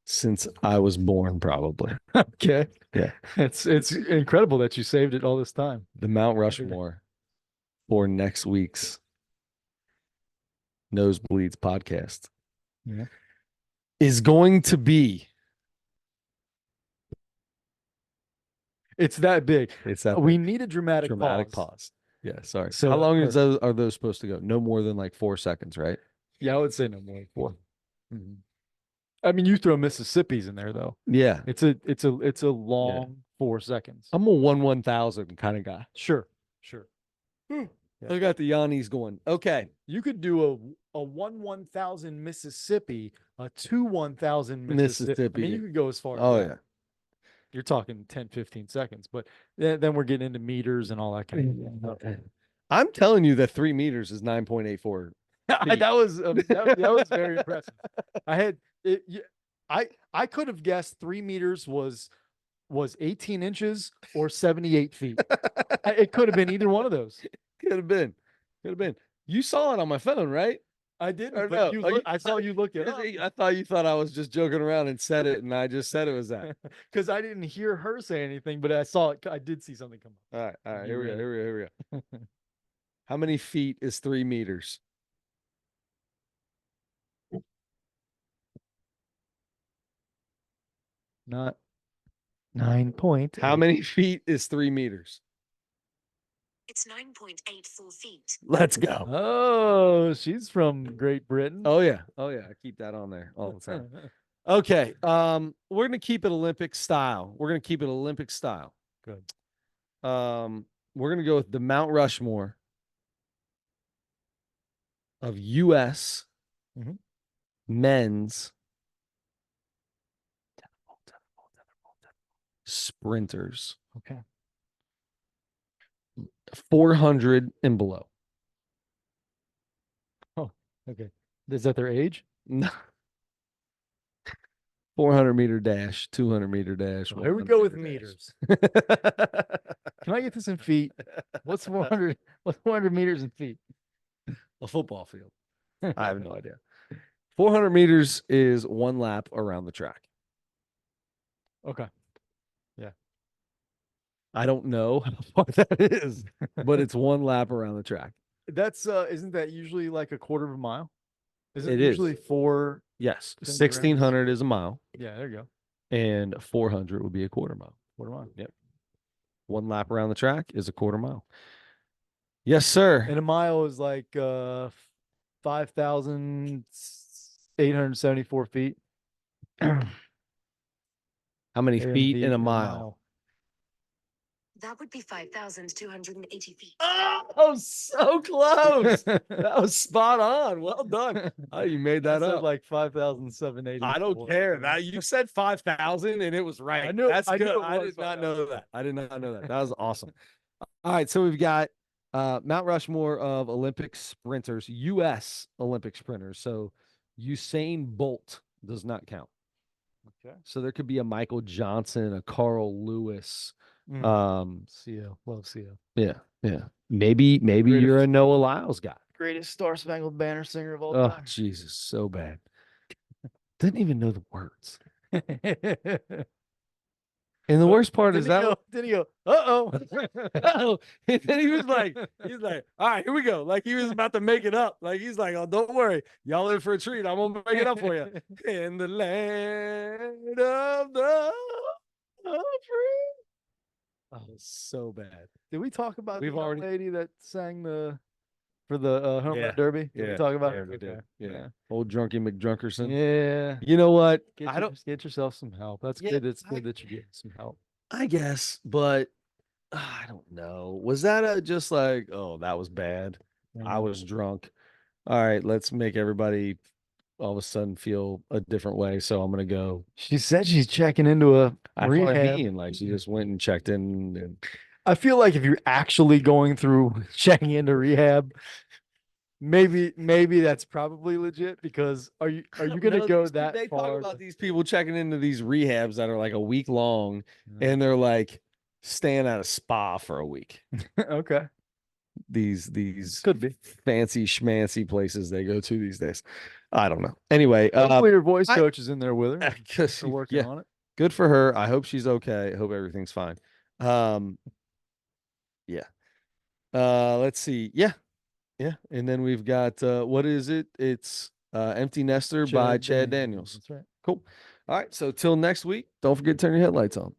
since I was born, probably. Okay. Yeah. It's incredible that you saved it all this time. The Mount Rushmore for next week's Nosebleeds podcast Yeah. is going to be. It's that big. It's that We need a dramatic pause. pause. Yeah, sorry. So how long is those are those supposed to go? No more than like 4 seconds, right? Yeah, I would say no more than 4. Mm-hmm. I mean, you throw Mississippi's in there though. Yeah. It's a long 4 seconds. I'm a 1,000 kind of guy. Sure. Yeah. I got the Yannis going. Okay. You could do a 1/1000 Mississippi, a 2/1000 Mississippi. I mean, you could go as far as that. Yeah. You're talking 10, 15 seconds, but then we're getting into meters and all that kind of stuff. I'm telling you that 3 meters is 9.84. That was very impressive. I had it. I could have guessed 3 meters was 18 inches or 78 feet. It could have been either one of those. Could have been. You saw it on my phone, right? I didn't. Or But no? I saw you look it up I thought you thought I was just joking around and said it, and I just said it was that. because I didn't hear her say anything, but I saw it. I did see something come up. All right. You Here we go. How many feet is 3 meters? Not 9 point. How many feet is 3 meters? It's 9.84 feet. Let's go. Oh, she's from Great Britain. Oh yeah. I keep that on there all the time. Okay. We're gonna keep it Olympic style. Good. We're gonna go with the Mount Rushmore of U.S. Mhm. men's sprinters. Okay. 400 and below. Okay. Is that their age? No. 400-meter dash, 200-meter dash. So here we go with 100-meter dash. meters. Can I get this in feet? What's 400? What's 400 meters in feet? A football field. I have no idea. 400 meters is one lap around the track. Okay. I don't know how far that is, but it's one lap around the track. That's isn't that usually like a quarter of a mile? Is it It is. usually 4? Yes, Then 1,600 is a mile, Yeah, there you go. and 400 would be a quarter mile. Quarter mile. Yep. One lap around the track is a quarter mile. Yes, sir. And a mile is like 5,874 feet. How many feet in a per mile? That would be 5,280 feet. Oh, so close. That was spot on. Well done. Oh, you made I that said up. like 5,780. I don't care. That you said 5,000 and it was right. I knew- That's I knew good. it I was did not 5,000. know that. I did not know that. That was awesome. All right, so we've got Mount Rushmore of Olympic sprinters, U.S. Olympic sprinters. So Usain Bolt does not count. Okay. So there could be a Michael Johnson, a Carl Lewis. CO. Love CO. Yeah. Maybe Greatest- you're a Noah Lyles guy. Greatest Star Spangled Banner singer of all Oh, time. Jesus, so bad. Didn't even know the words. And the worst part is that Then he go, uh-oh. oh, and then he's like, all right, here we go. Like he was about to make it up. Like he's like, oh, don't worry, y'all in for a treat. I'm gonna make it up for you. In the land of the free. Oh, so bad. Did we talk about We've the young already- lady that sang for the home Yeah. run derby? Did we talk about it? we did. Okay. Yeah. Old Drunky McDrunkerson. Yeah. You know what? Get yourself some help. That's Yeah, good. It's good that you get some help. I guess, but I don't know. Was that just like, oh, that was bad. I was drunk. All right, let's make everybody all of a sudden feel a different way. So I'm gonna go. She said she's checking into a That's what I rehab. mean. Like she just went and checked in. And I feel like if you're actually going through checking into rehab, maybe that's probably legit because are you gonna No, go these- that They far? talk about these people checking into these rehabs that are like a week long, Yeah. and they're like staying at a spa for a week. Okay. These Could be. fancy schmancy places they go to these days. I don't know. Anyway, Hopefully your voice I- coach is in there with her. because They're working on it. good for her. I hope she's okay. I hope everything's fine. Yeah. Let's see. Yeah. And then we've got what is it? It's Empty Nester by Chad Daniels. That's right. Cool. All right. So till next week, don't forget to turn your headlights on.